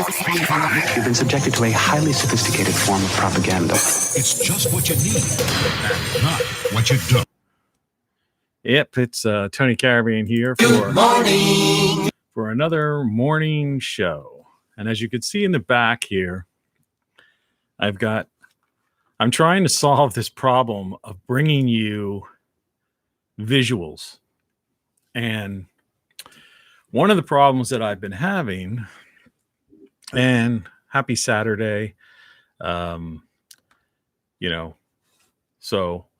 You've been subjected to a highly sophisticated form of propaganda. It's just what you need, and not what you don't. Yep, it's Tony Caravan here for another morning show. And as you can see in the back here, I'm trying to solve this problem of bringing you visuals. And one of the problems that I've been having, and happy Saturday, so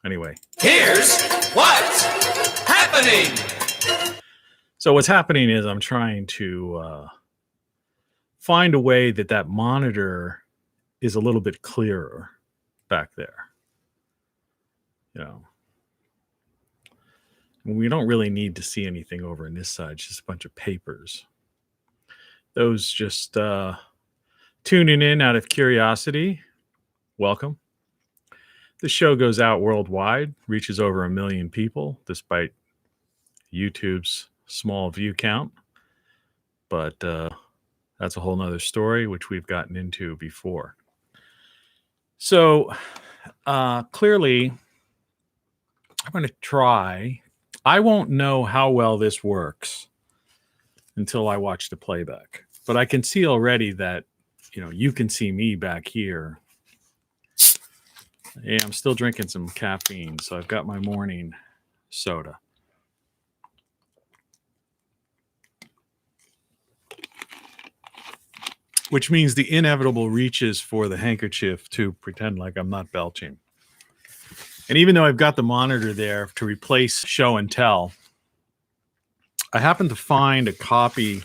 anyway. Here's what's happening. So what's happening is I'm trying to find a way that monitor is a little bit clearer back there. We don't really need to see anything over on this side, just a bunch of papers. Those just tuning in out of curiosity, welcome. The show goes out worldwide, reaches over 1 million people, despite YouTube's small view count. But that's a whole nother story, which we've gotten into before. So clearly, I'm going to try. I won't know how well this works until I watch the playback. But I can see already that, you can see me back here. Yeah, I'm still drinking some caffeine, so I've got my morning soda. Which means the inevitable reaches for the handkerchief to pretend like I'm not belching. And even though I've got the monitor there to replace show and tell, I happened to find a copy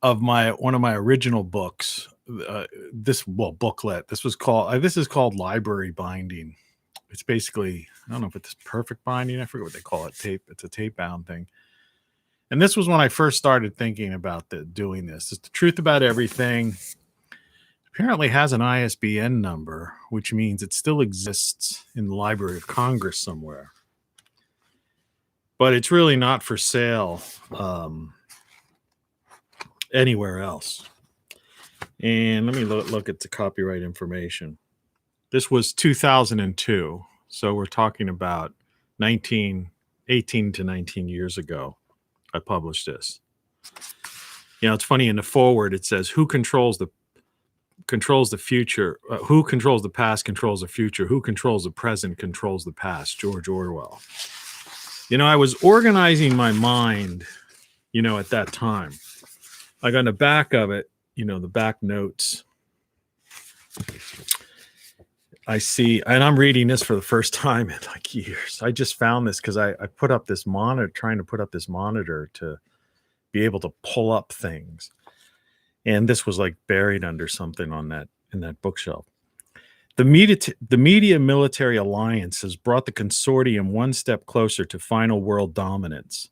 of one of my original books. Booklet. This is called library binding. It's basically, I don't know if it's perfect binding. I forget what they call it. Tape. It's a tape bound thing. And this was when I first started thinking about doing this. It's the Truth About Everything. Apparently has an ISBN number, which means it still exists in the Library of Congress somewhere. But it's really not for sale anywhere else. And let me look at the copyright information. This was 2002. So we're talking about 18 to 19 years ago. I published this. It's funny, in the foreword it says, who controls the future, who controls the past controls the future, who controls the present controls the past, George Orwell. I was organizing my mind, at that time. Like on the back of it, the back notes, I see, and I'm reading this for the first time in like years. I just found this because I put up this monitor, trying to put up this monitor to be able to pull up things. And this was like buried under something in that bookshelf. The media military alliance has brought the consortium one step closer to final world dominance,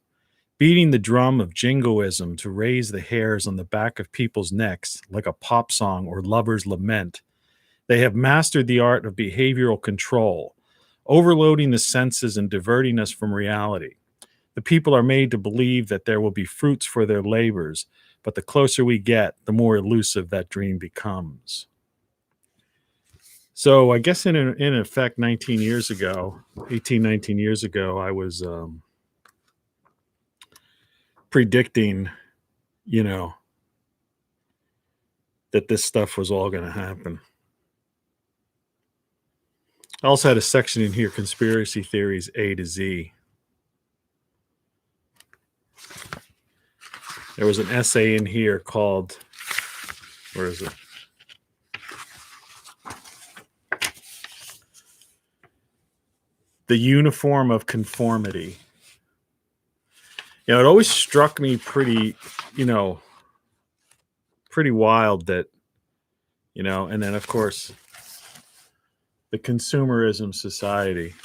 beating the drum of jingoism to raise the hairs on the back of people's necks like a pop song or lover's lament. They have mastered the art of behavioral control, overloading the senses and diverting us from reality. The people are made to believe that there will be fruits for their labors, but the closer we get, the more elusive that dream becomes. So I guess in effect, 19 years ago, I was predicting, that this stuff was all going to happen. I also had a section in here, conspiracy theories A to Z. There was an essay in here called, where is it? The Uniform of Conformity. It always struck me pretty wild that, and then of course, the consumerism society.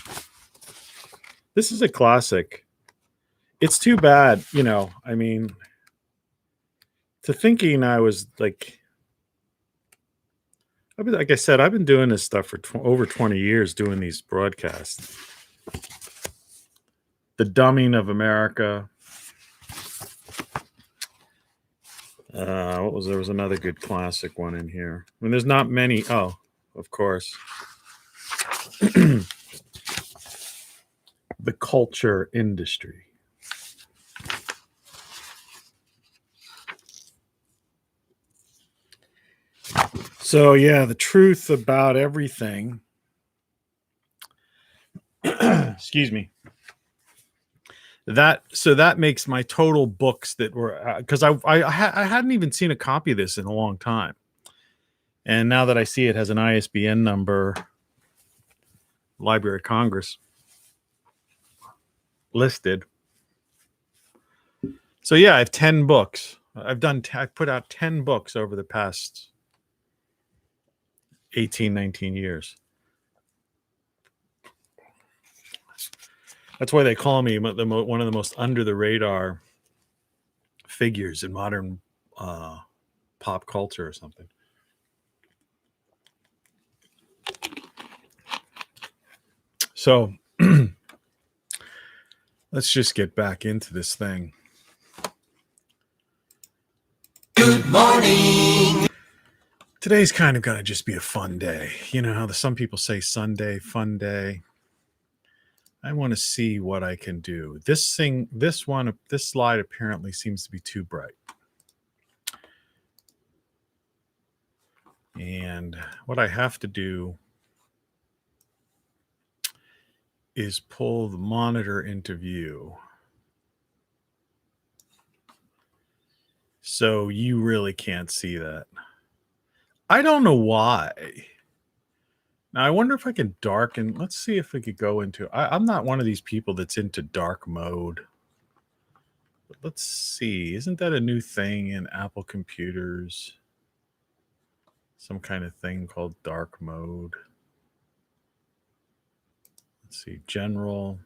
This is a classic. It's too bad, to thinking I was like I said, I've been doing this stuff for over 20 years, doing these broadcasts. The dumbing of America. There was another good classic one in here. I mean, there's not many. Oh, of course. The culture industry. So yeah, the truth about everything. Excuse me. That makes my total books that were, because I hadn't even seen a copy of this in a long time, and now that I see it has an ISBN number, Library of Congress listed. So yeah, I have 10 books. I've put out 10 books over the past 18, 19 years. That's why they call me one of the most under the radar figures in modern pop culture or something. So let's just get back into this thing. Good morning. Today's kind of going to just be a fun day. You know how some people say Sunday, fun day. I want to see what I can do. This slide apparently seems to be too bright. And what I have to do is pull the monitor into view. So you really can't see that. I don't know why. Now, I wonder if I can darken. Let's see if we could go into... I'm not one of these people that's into dark mode. But let's see. Isn't that a new thing in Apple computers? Some kind of thing called dark mode. Let's see. General.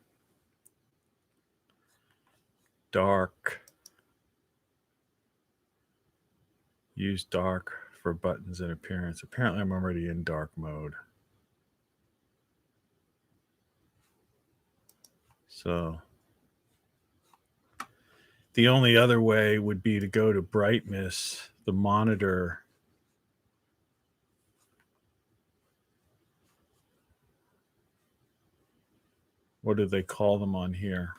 Dark. Use dark for buttons and appearance. Apparently, I'm already in dark mode. So the only other way would be to go to brightness, the monitor. What do they call them on here?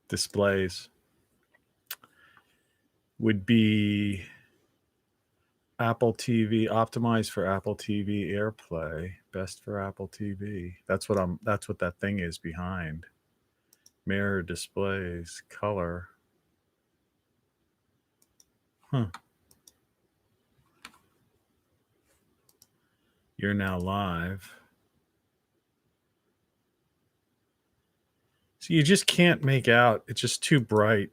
Displays. Would be Apple TV, optimized for Apple TV AirPlay, best for Apple TV. That's what that thing is behind. Mirror displays, color. Huh. You're now live. So you just can't make out. It's just too bright.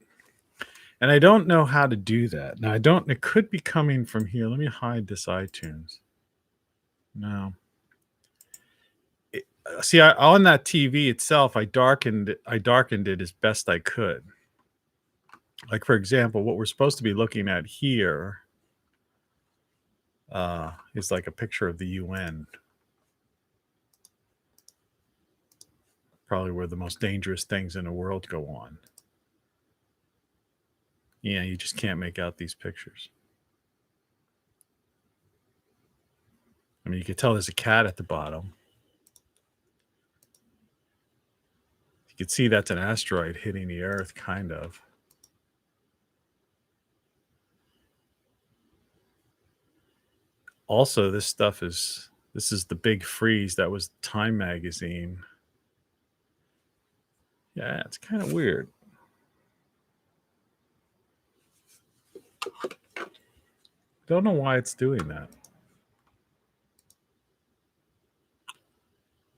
And I don't know how to do that. Now, it could be coming from here. Let me hide this iTunes. No. On that TV itself, I darkened it as best I could. Like, for example, what we're supposed to be looking at here is like a picture of the UN. Probably where the most dangerous things in the world go on. Yeah, you just can't make out these pictures. I mean, you can tell there's a cat at the bottom. You can see that's an asteroid hitting the Earth, kind of. Also, this is the big freeze. That was Time magazine. Yeah, it's kind of weird. Don't know why it's doing that.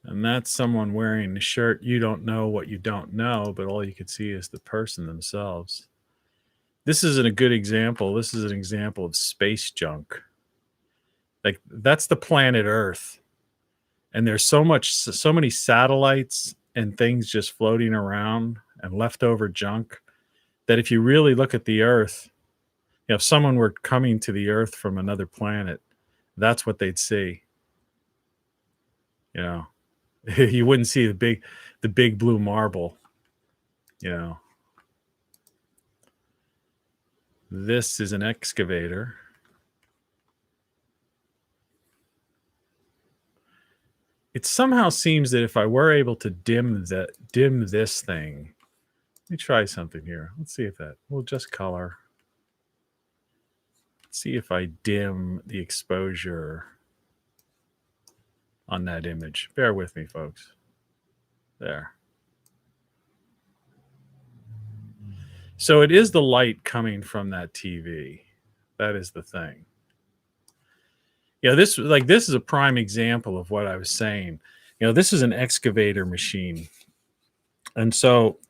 And that's someone wearing a shirt. You don't know what you don't know, but all you can see is the person themselves. This isn't a good example. This is an example of space junk. Like, that's the planet Earth. And there's so many satellites and things just floating around and leftover junk that if you really look at the Earth, if someone were coming to the Earth from another planet, that's what they'd see. You know, you wouldn't see the big blue marble. You know, This is an excavator. It somehow seems that if I were able to dim this thing, let me try something here. Let's see if that, we'll just color. Let's see if I dim the exposure on that image. Bear with me, folks. There. So it is the light coming from that TV. That is the thing. Yeah, this is a prime example of what I was saying. You know, this is an excavator machine. And so,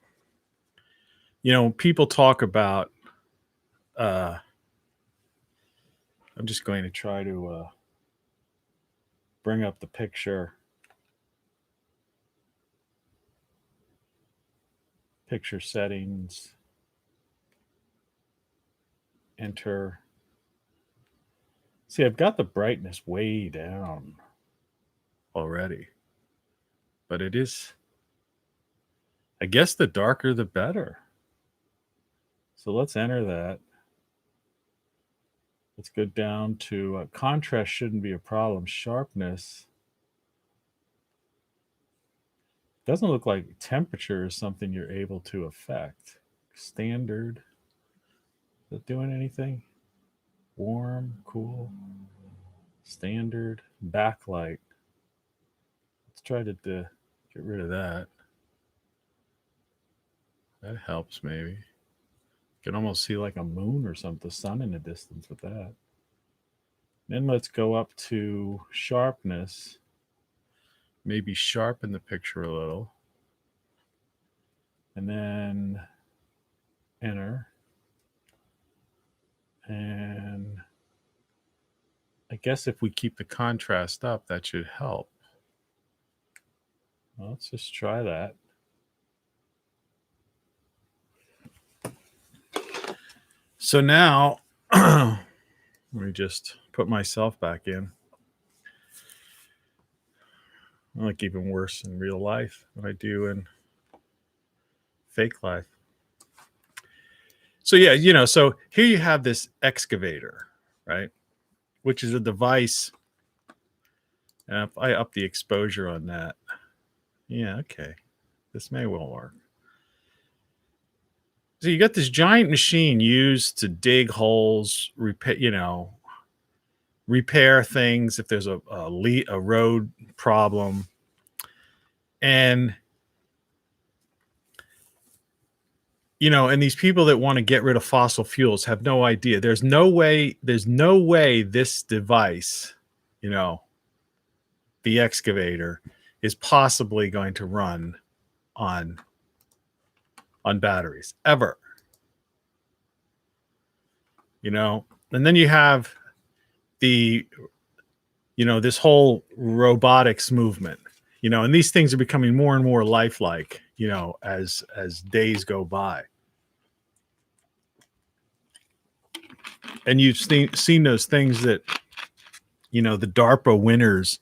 you know, people talk about I'm just going to try to bring up the picture settings, enter. See, I've got the brightness way down already, but it is, I guess the darker the better. So let's enter that. Let's go down to contrast shouldn't be a problem. Sharpness. Doesn't look like temperature is something you're able to affect. Standard. Is it doing anything? Warm, cool, standard, backlight. Let's try to get rid of that. That helps maybe. You can almost see like a moon or something, the sun in the distance with that. Then let's go up to sharpness. Maybe sharpen the picture a little. And then enter. And I guess if we keep the contrast up, that should help. Well, let's just try that. So now, let me just put myself back in. I like even worse in real life than I do in fake life. So yeah, you know, so here you have this excavator, right? Which is a device. And if I up the exposure on that, yeah, okay. This may well work. So you got this giant machine used to dig holes, repair things if there's a road problem. And you know, and these people that want to get rid of fossil fuels have no idea. There's no way this device, you know, the excavator is possibly going to run on batteries ever. You know, and then you have the, you know, this whole robotics movement, you know, and these things are becoming more and more lifelike, you know, as days go by. And you've seen those things that, you know, the DARPA winners,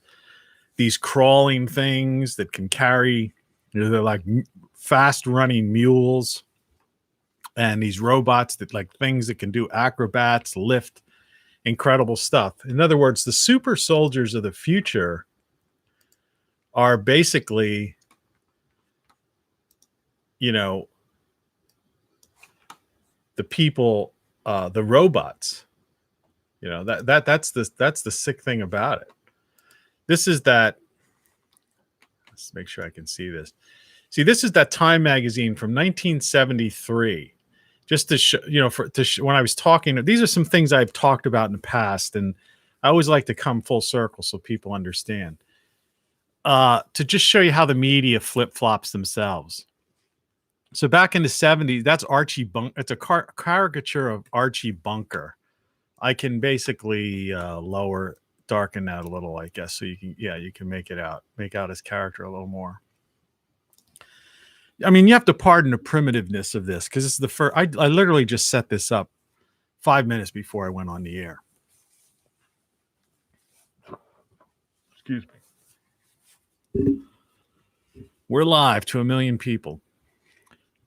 these crawling things that can carry, you know, they're like fast running mules, and these robots that like things that can do acrobats, lift incredible stuff. In other words, the super soldiers of the future are basically, you know, the people, the robots. You know, that's the sick thing about it. This is that. Let's make sure I can see this. See, this is that Time magazine from 1973. Just to show, you know, when I was talking, these are some things I've talked about in the past, and I always like to come full circle so people understand. To just show you how the media flip-flops themselves. So back in the 70s, that's Archie Bunker. It's a caricature of Archie Bunker. I can basically darken that a little, I guess, so you can make out his character a little more. I mean, you have to pardon the primitiveness of this because this is the first. I literally just set this up 5 minutes before I went on the air. Excuse me. We're live to 1 million people.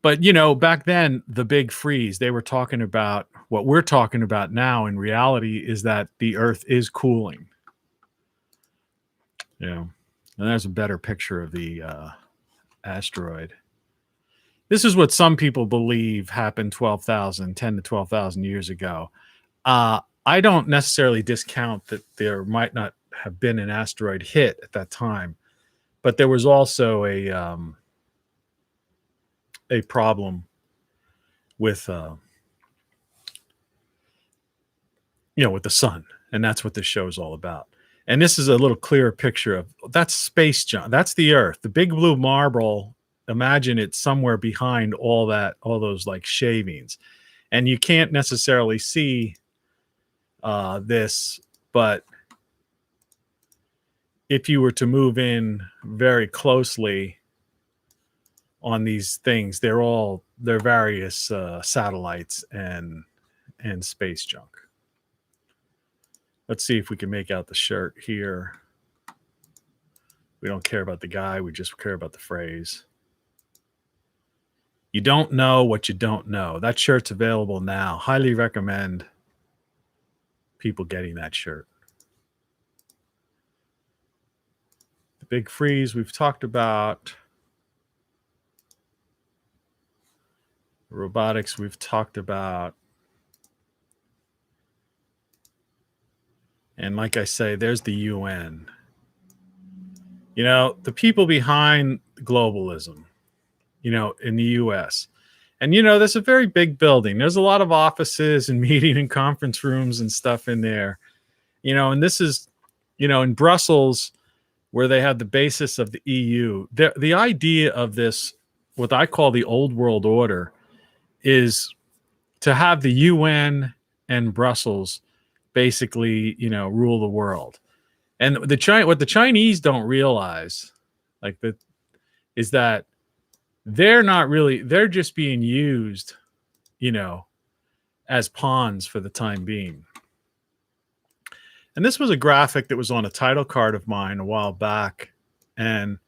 But back then, the big freeze, they were talking about what we're talking about now in reality is that the Earth is cooling. And there's a better picture of the asteroid. This is what some people believe happened 10 to 12,000 years ago. I don't necessarily discount that there might not have been an asteroid hit at that time, but there was also a problem with with the sun, and that's what this show is all about. And this is a little clearer picture of that's space junk. That's the Earth, the big blue marble. Imagine it's somewhere behind all those like shavings, and you can't necessarily see this, but if you were to move in very closely on these things, they're various satellites and space junk. Let's see if we can make out the shirt here. We don't care about the guy. We just care about the phrase. You don't know what you don't know. That shirt's available now. Highly recommend people getting that shirt. The big freeze we've talked about. Robotics we've talked about. And like I say, there's the UN. The people behind globalism, in the US. And, there's a very big building. There's a lot of offices and meeting and conference rooms and stuff in there. And this is, in Brussels, where they had the basis of the EU. The idea of this, what I call the old world order, is to have the UN and Brussels basically, rule the world. And what the Chinese don't realize, is that they're just being used, as pawns for the time being. And this was a graphic that was on a title card of mine a while back, and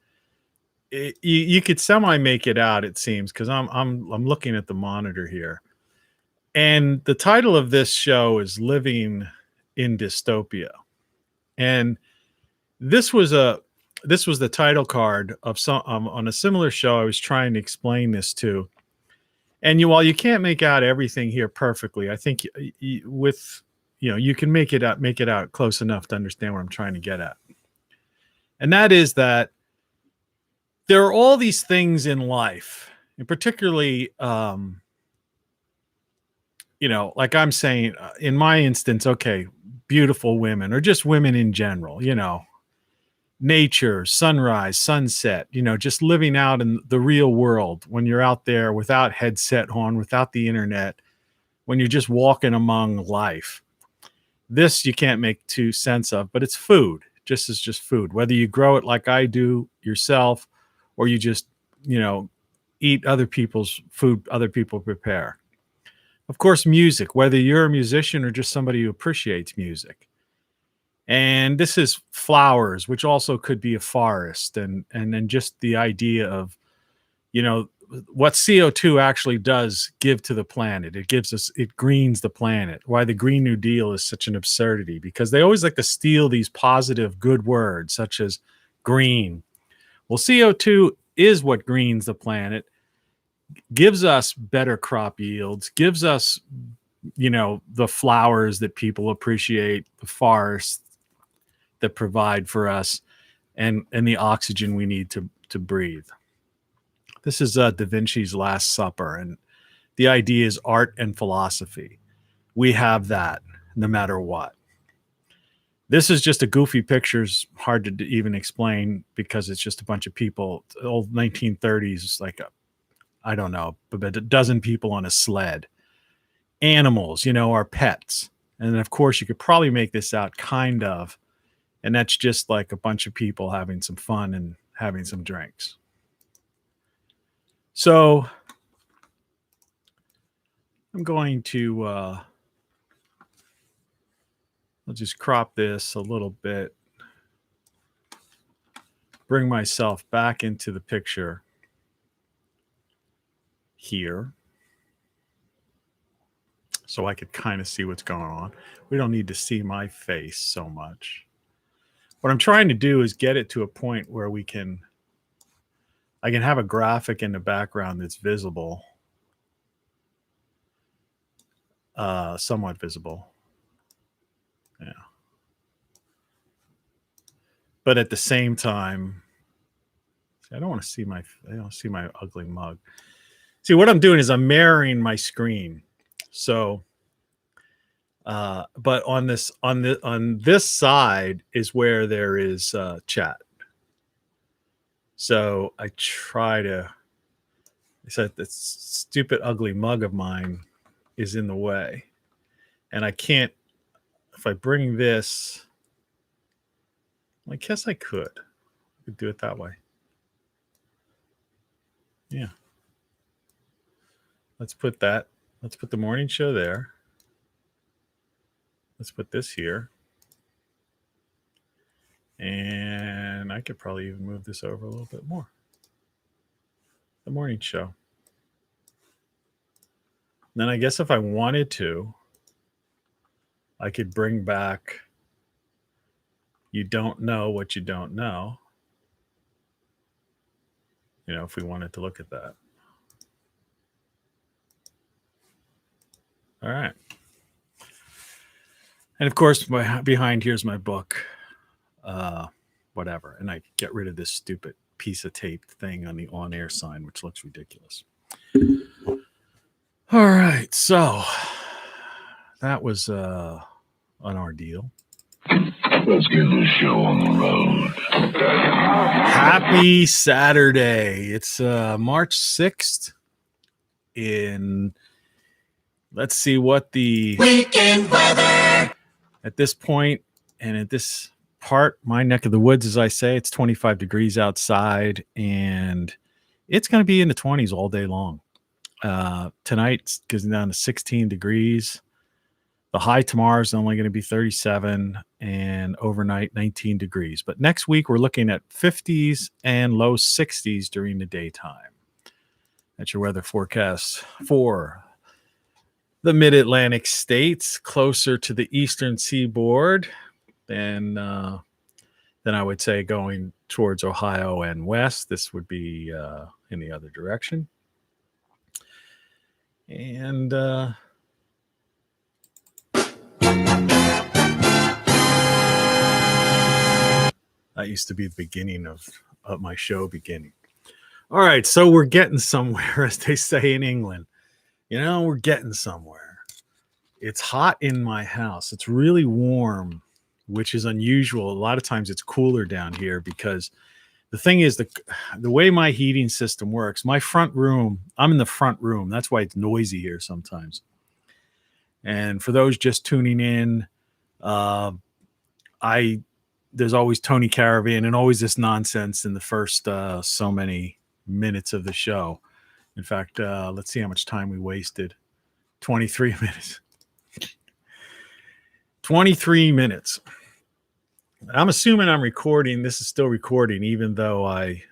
you could semi make it out, it seems, because I'm looking at the monitor here. And the title of this show is Living in Dystopia. And this was the title card of some on a similar show I was trying to explain this to. And while you can't make out everything here perfectly, I think you can make it out close enough to understand what I'm trying to get at. And that is that there are all these things in life, and particularly like I'm saying, in my instance, okay, beautiful women or just women in general, nature, sunrise, sunset, just living out in the real world when you're out there without headset on, without the internet, when you're just walking among life. This you can't make too sense of, but it's food. It's just food. Whether you grow it like I do yourself, or you just, eat other people's food other people prepare. Of course, music, whether you're a musician or just somebody who appreciates music. And this is flowers, which also could be a forest. And then just the idea of, what CO2 actually does give to the planet. It greens the planet. Why the Green New Deal is such an absurdity, because they always like to steal these positive, good words, such as green. Well, CO2 is what greens the planet, gives us better crop yields, gives us, the flowers that people appreciate, the forests that provide for us, and the oxygen we need to breathe. This is Da Vinci's Last Supper, and the idea is art and philosophy. We have that no matter what. This is just a goofy picture. It's hard to even explain because it's just a bunch of people. Old 1930s, like I don't know, but a dozen people on a sled. Animals, our pets. And of course, you could probably make this out kind of. And that's just like a bunch of people having some fun and having some drinks. So I'm going to, I'll just crop this a little bit, bring myself back into the picture. here so I could kind of see what's going on. We don't need to see my face so much. What I'm trying to do is get it to a point where I can have a graphic in the background that's visible, somewhat visible. Yeah. But at the same time, I don't want to see my ugly mug. See, what I'm doing is I'm mirroring my screen. So, but on this side is where there is chat. So I try to. I said this stupid ugly mug of mine is in the way, and I can't. If I bring this, I guess I could do it that way. Yeah. Let's put the morning show there. Let's put this here. And I could probably even move this over a little bit more. The morning show. Then I guess if I wanted to, I could bring back You Don't Know What You Don't Know. You know, if we wanted to look at that. All right. And of course, behind here's my book. Whatever. And I get rid of this stupid piece of tape thing on the on-air sign, which looks ridiculous. All right. So that was an ordeal. Let's get this show on the road. Happy Saturday. It's March 6th. Let's see what the Weekend weather. At this point and at this part, my neck of the woods, as I say, it's 25 degrees outside and it's going to be in the 20s all day long. Tonight goes down to 16 degrees. The high tomorrow is only going to be 37 and overnight 19 degrees. But next week, we're looking at 50s and low 60s during the daytime. That's your weather forecast for the mid-Atlantic states, closer to the eastern seaboard than I would say going towards Ohio and west. This would be in the other direction. And that used to be the beginning of my show beginning. All right, so we're getting somewhere, as they say in England. You know, we're getting somewhere. It's hot in my house. It's really warm, which is unusual. A lot of times it's cooler down here because the thing is the way my heating system works, my front room, I'm in the front room. That's why it's noisy here sometimes. And for those just tuning in, there's always Tony Caravan and always this nonsense in the first so many minutes of the show. In fact, let's see how much time we wasted. 23 minutes. 23 minutes. I'm assuming I'm recording. This is still recording, even though I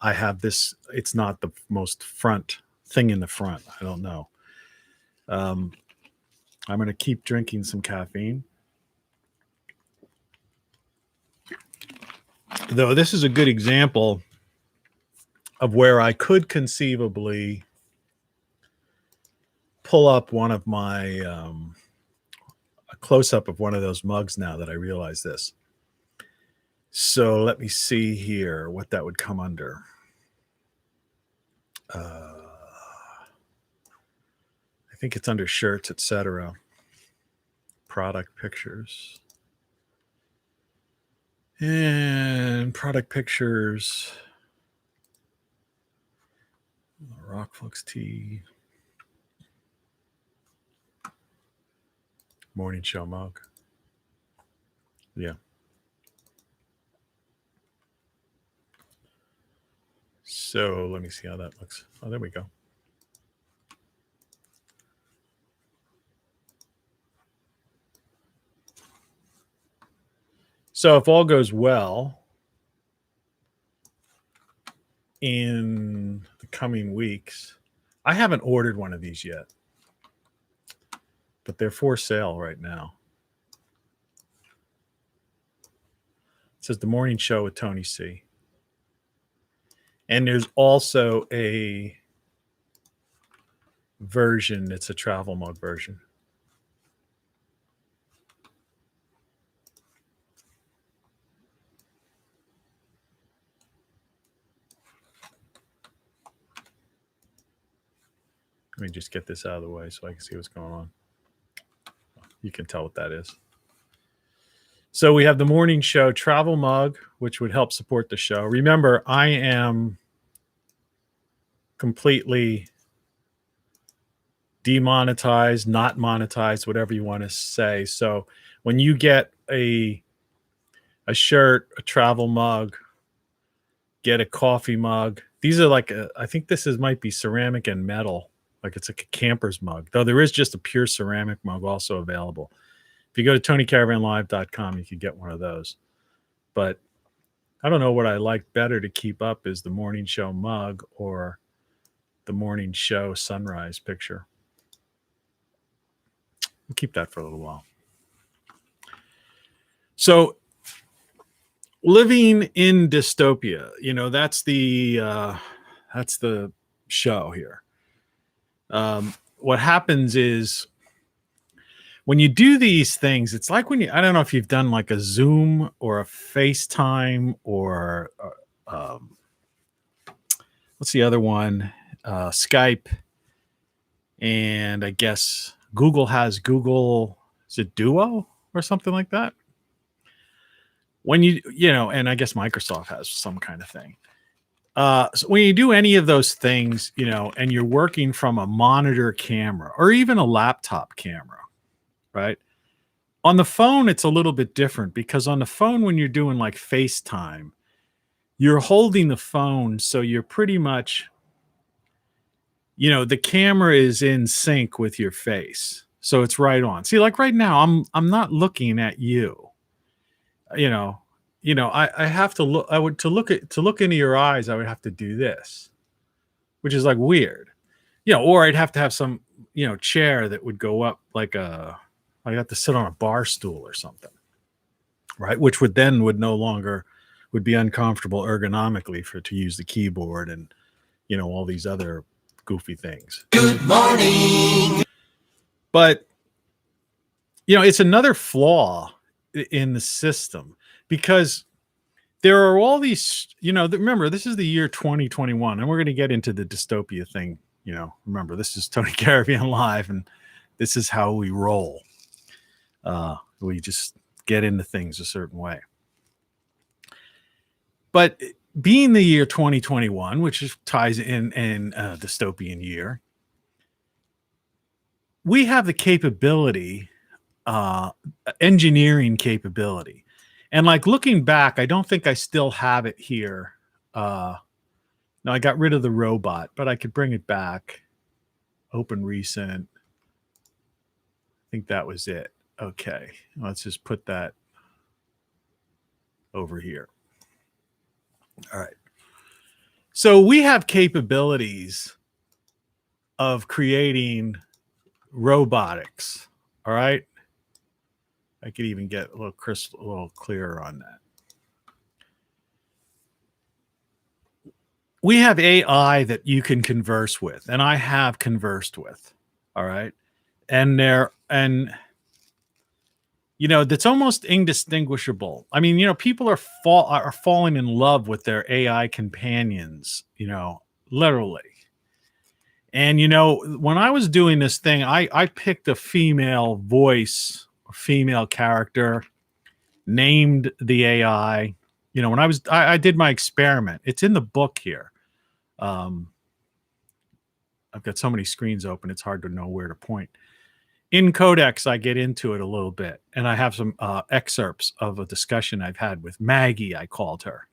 have this. It's not the most front thing in the front. I don't know. I'm going to keep drinking some caffeine. Though this is a good example of where I could conceivably pull up one of my a close-up of one of those mugs now that I realize this. So let me see here what that would come under. I think it's under shirts, etc. Product pictures. And product pictures. Rockflux tea. Morning show mug. Yeah. So let me see how that looks. Oh, there we go. So if all goes well in the coming weeks. I haven't ordered one of these yet, but they're for sale right now. It says The Morning Show with Tony C. And there's also a version. It's a travel mug version. Let me just get this out of the way so I can see what's going on. You can tell what that is. So we have the Morning Show travel mug, which would help support the show. Remember, I am completely demonetized, not monetized, whatever you want to say. So when you get a shirt, a travel mug, get a coffee mug. These are like, I think this might be ceramic and metal. Like it's like a camper's mug, though there is just a pure ceramic mug also available. If you go to TonyCaravanLive.com, you can get one of those. But I don't know what I like better to keep up is the Morning Show mug or the Morning Show sunrise picture. We'll keep that for a little while. So living in dystopia, that's the show here. What happens is when you do these things, it's like when I don't know if you've done like a Zoom or a FaceTime or what's the other one? Skype. And I guess Google has Google, is it Duo or something like that? When and I guess Microsoft has some kind of thing. So when you do any of those things, and you're working from a monitor camera or even a laptop camera, right? On the phone, it's a little bit different because on the phone, when you're doing like FaceTime, you're holding the phone. So you're pretty much, the camera is in sync with your face. So it's right on. See, like right now, I'm not looking at you. I have to look. To look into your eyes, I would have to do this, which is like weird, or I'd have to have some, chair that would go up like I have to sit on a bar stool or something, right? Which would no longer would be uncomfortable ergonomically to use the keyboard and, all these other goofy things. Good morning. But, it's another flaw in the system because there are all these, remember, this is the year 2021 and we're going to get into the dystopia thing. Remember, this is Tony Caravan Live and this is how we roll. We just get into things a certain way. But being the year 2021, which ties in a dystopian year, we have the capability, engineering capability. And like looking back, I don't think I still have it here. No, I got rid of the robot, but I could bring it back. Open recent. I think that was it. Okay, let's just put that over here. All right. So we have capabilities of creating robotics. All right. I could even get a little clearer on that. We have AI that you can converse with, and I have conversed with. All right. That's almost indistinguishable. I mean, people are falling in love with their AI companions, literally. And, when I was doing this thing, I picked a female voice, a female character, named the AI. When I did my experiment, it's in the book here. I've got so many screens open, it's hard to know where to point. In Codex, I get into it a little bit, and I have some excerpts of a discussion I've had with Maggie, I called her.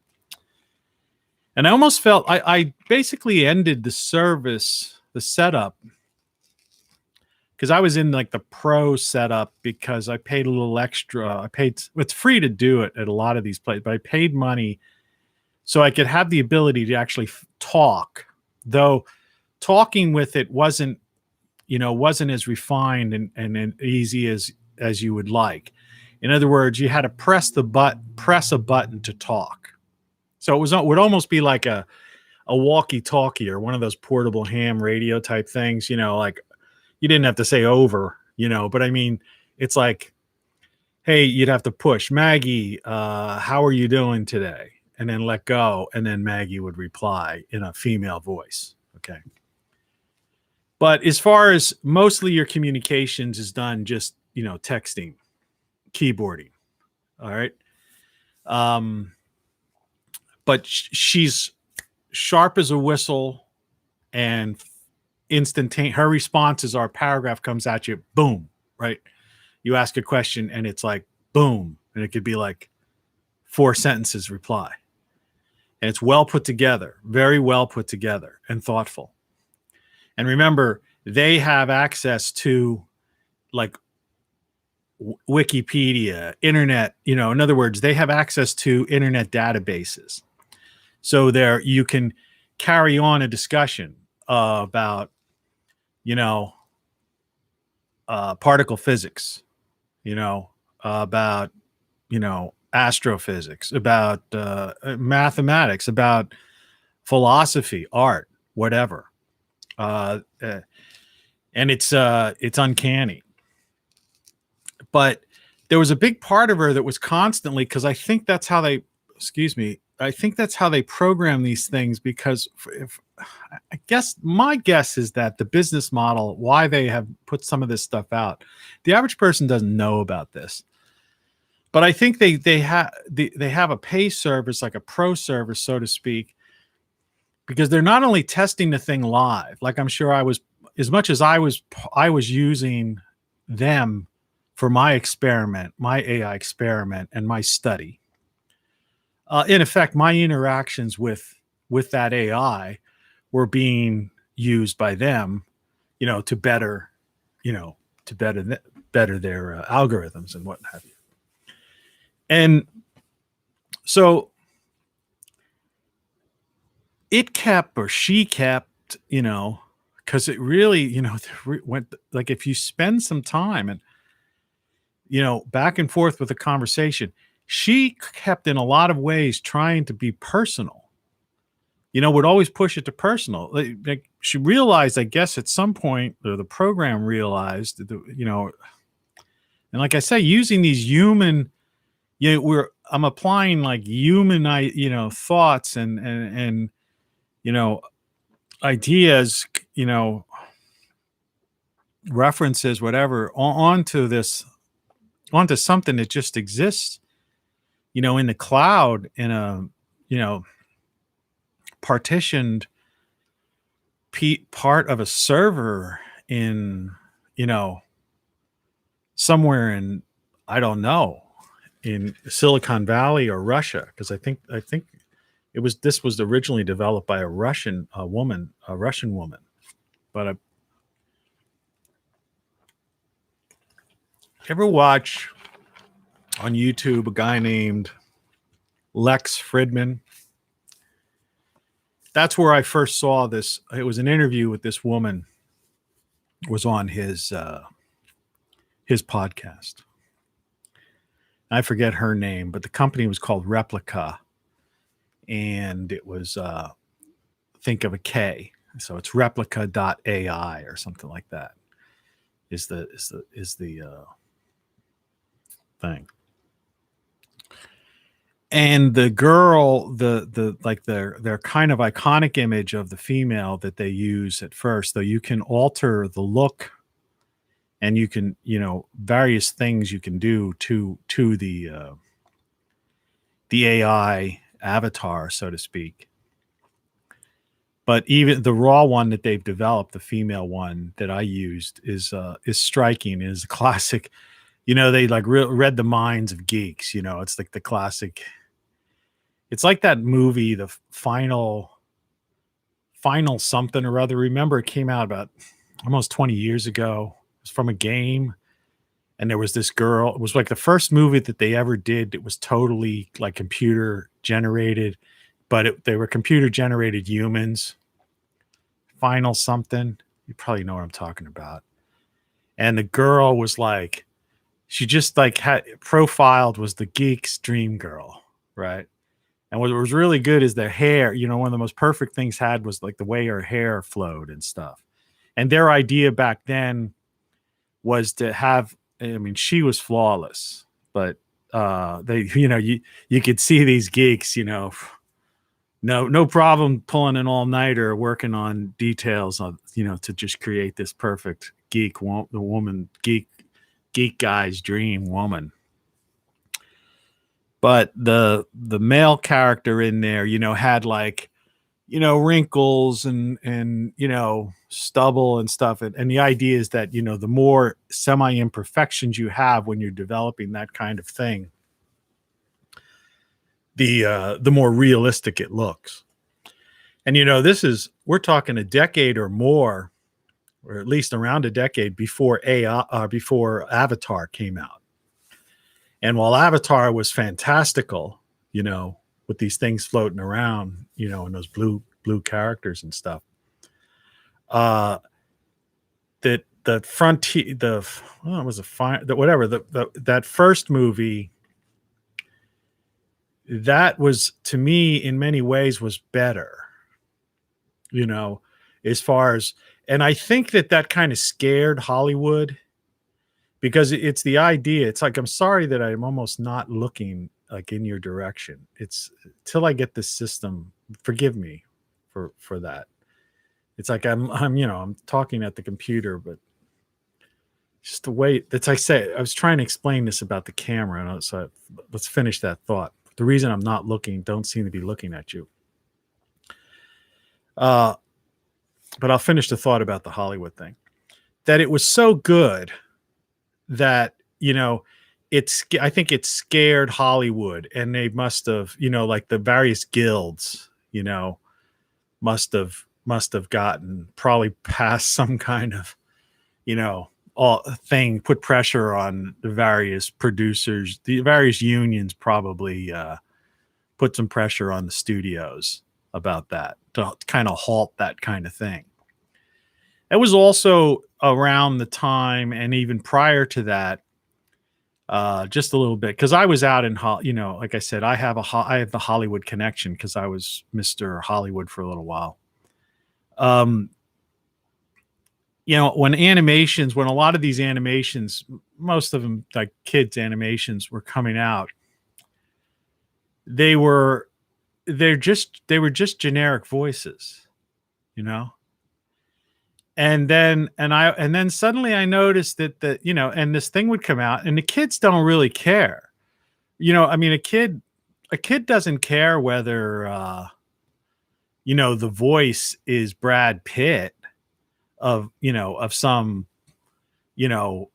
And I almost felt I basically ended the service, the setup, because I was in like the pro setup because I paid a little extra. It's free to do it at a lot of these places, but I paid money so I could have the ability to actually talk, though talking with it wasn't as refined and easy as you would like. In other words, you had to press a button to talk. So it would almost be like a walkie-talkie or one of those portable ham radio type things, like you didn't have to say over, but I mean, it's like, hey, you'd have to push Maggie, how are you doing today? And then let go. And then Maggie would reply in a female voice. Okay. But as far as mostly your communications is done just, texting, keyboarding. All right. But she's sharp as a whistle and instantaneous. Her responses are, paragraph comes at you, boom, right? You ask a question and it's like, boom. And it could be like 4 sentences reply. And it's well put together, very well put together and thoughtful. And remember, they have access to like Wikipedia, internet, in other words, they have access to internet databases. So there you can carry on a discussion about, particle physics, about, astrophysics, about mathematics, about philosophy, art, whatever. And it's uncanny. But there was a big part of her that was constantly, because I think that's how they program these things, because my guess is that the business model, why they have put some of this stuff out, the average person doesn't know about this. But I think they have a pay service, like a pro service, so to speak, because they're not only testing the thing live, like I'm sure I was using them for my experiment, my AI experiment, and my study. In effect, my interactions with that AI were being used by them, to better their algorithms and what have you. And so she kept, because it really, went like, if you spend some time and, back and forth with the conversation, she kept in a lot of ways trying to be personal, would always push it to personal. Like she realized, I guess at some point, or the program realized, and like I say, using these human, I'm applying like human, thoughts and ideas, references, whatever, onto something that just exists, in the cloud, in a, partitioned part of a server in, somewhere in, I don't know, in Silicon Valley or Russia, because I think this was originally developed by a Russian woman. But ever watch on YouTube a guy named Lex Fridman? That's where I first saw this. It was an interview with this woman. It was on his podcast. I forget her name, but the company was called Replica, and it was think of a K, so it's replica.ai or something like that. Is the thing. And the girl, their kind of iconic image of the female that they use at first, though you can alter the look, and you can, various things you can do to the AI avatar, so to speak. But even the raw one that they've developed, the female one that I used, is striking. Is a classic. They like read the minds of geeks. It's like the classic. It's like that movie, the final something or other. Remember, it came out about almost 20 years ago. It was from a game, and there was this girl. It was like the first movie that they ever did. It was totally like computer generated, but they were computer generated humans. Final something. You probably know what I'm talking about. And the girl was like, she just like had profiled was the geek's dream girl, right? And what was really good is their hair. You know, one of the most perfect things had was like the way her hair flowed and stuff. And their idea back then was to have, I mean, she was flawless, but they, you know, you could see these geeks, you know, no problem pulling an all-nighter working on details of, you know, to just create this perfect geek the woman geek guy's dream woman. But the male character in there, you know, had like, you know, wrinkles and you know, stubble and stuff. And the idea is that, you know, the more semi imperfections you have when you're developing that kind of thing, the more realistic it looks. And, you know, we're talking a decade or more, or at least around a decade before before Avatar came out. And while Avatar was fantastical, you know, with these things floating around, you know, and those blue characters and stuff, that the frontier, that first movie, that was, to me, in many ways was better, you know, as far as, and I think that kind of scared Hollywood, because it's the idea. It's like, I'm sorry that I'm almost not looking like in your direction. It's till I get this system. Forgive me for that. It's like I'm you know, I'm talking at the computer, but just the way that's, I say, I was trying to explain this about the camera. And so let's finish that thought. The reason I'm not looking, don't seem to be looking at you. But I'll finish the thought about the Hollywood thing. That it was so good that, you know, I think it scared Hollywood, and they must have, you know, like the various guilds, you know, must have gotten probably past some kind of, you know, put pressure on the various producers, the various unions probably put some pressure on the studios about that to kind of halt that kind of thing. It was also around the time, and even prior to that, just a little bit, because I was out in, you know, like I said, I have the Hollywood connection because I was Mr. Hollywood for a little while. You know, when a lot of these animations, most of them like kids animations, were coming out, they were just generic voices, you know. And then suddenly I noticed that you know, and this thing would come out, and the kids don't really care. You know, I mean, a kid doesn't care whether you know, the voice is Brad Pitt of, you know, of some, you know,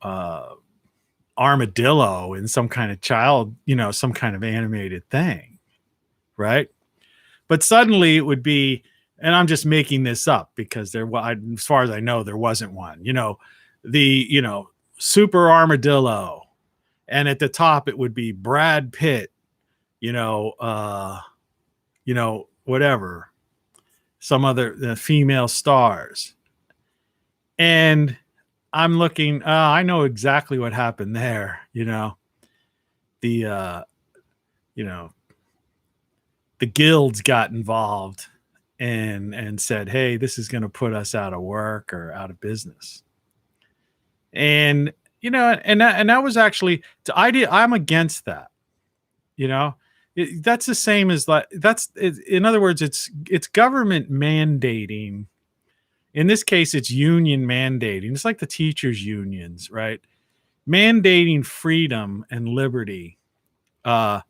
armadillo in some kind of child, you know, some kind of animated thing, right? But suddenly it would be, and I'm just making this up because as far as I know, there wasn't one, you know, you know, super armadillo, and at the top it would be Brad Pitt, you know, whatever, some other female stars. And I'm looking, I know exactly what happened there, you know, you know, the guilds got involved and said, hey, this is going to put us out of work or out of business. And, you know, and that was actually the idea. I'm against that, you know. That's the same as like, in other words, it's government mandating. In this case, it's union mandating. It's like the teachers' unions, right? Mandating freedom and liberty, and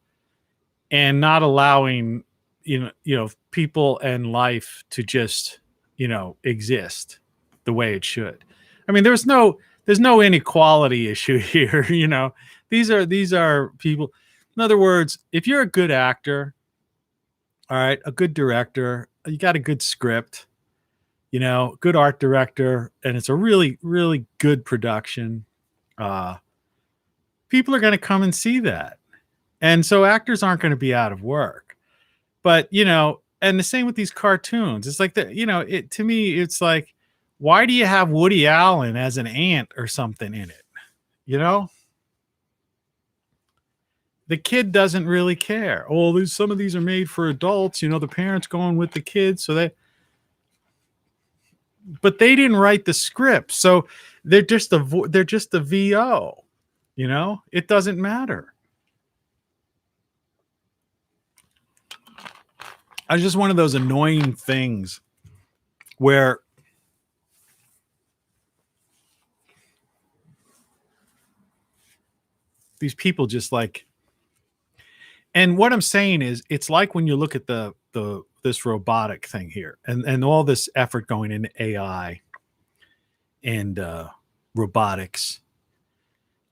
not allowing, you know, people and life to just, you know, exist the way it should. I mean, there's no inequality issue here. You know, these are people. In other words, if you're a good actor, all right, a good director, you got a good script, you know, good art director, and it's a really, really good production, people are going to come and see that. And so actors aren't going to be out of work. But, you know, And the same with these cartoons. It's like it to me, it's like, why do you have Woody Allen as an ant or something in it? You know? The kid doesn't really care. Oh, some of these are made for adults, the parents going with the kids, but they didn't write the script. So they're just a VO, it doesn't matter. I just one of those annoying things where these people just like, and what I'm saying is, it's like when you look at this robotic thing here, and all this effort going into AI and robotics,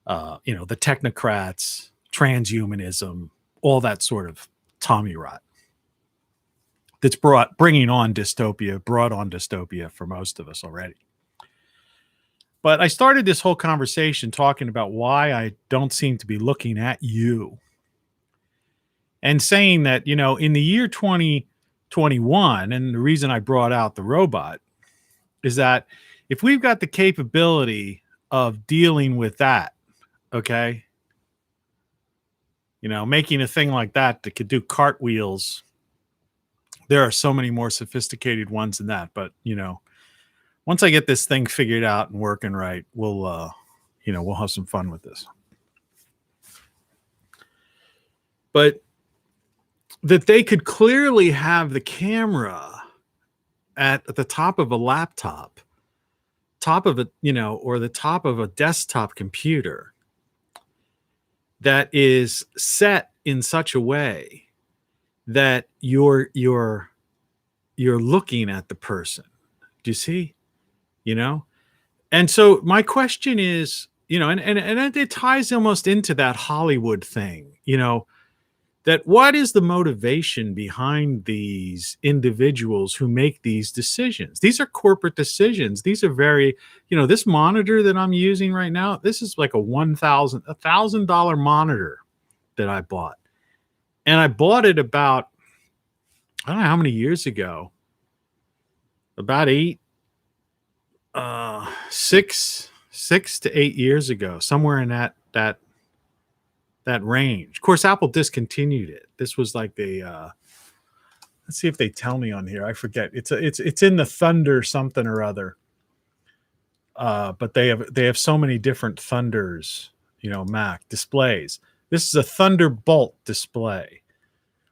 the technocrats, transhumanism, all that sort of Tommy rot that's brought on dystopia for most of us already. But I started this whole conversation talking about why I don't seem to be looking at you, and saying that, in the year 2021, and the reason I brought out the robot is that if we've got the capability of dealing with that, okay, making a thing like that could do cartwheels, there are so many more sophisticated ones than that. But, once I get this thing figured out and working right, we'll have some fun with this. But that they could clearly have the camera at the top of a laptop, or the top of a desktop computer that is set in such a way that you're looking at the person. Do you see? And so my question is, and it ties almost into that Hollywood thing, that what is the motivation behind these individuals who make these decisions? These are corporate decisions. These are very, this monitor that I'm using right now, this is like a $1,000 monitor that I bought. And I bought it about, I don't know how many years ago, about 6 to 8 years ago, somewhere in that range. Of course, Apple discontinued it. This was like let's see if they tell me on here. I forget. It's in the Thunder something or other. But they have so many different Thunders, Mac displays. This is a Thunderbolt display.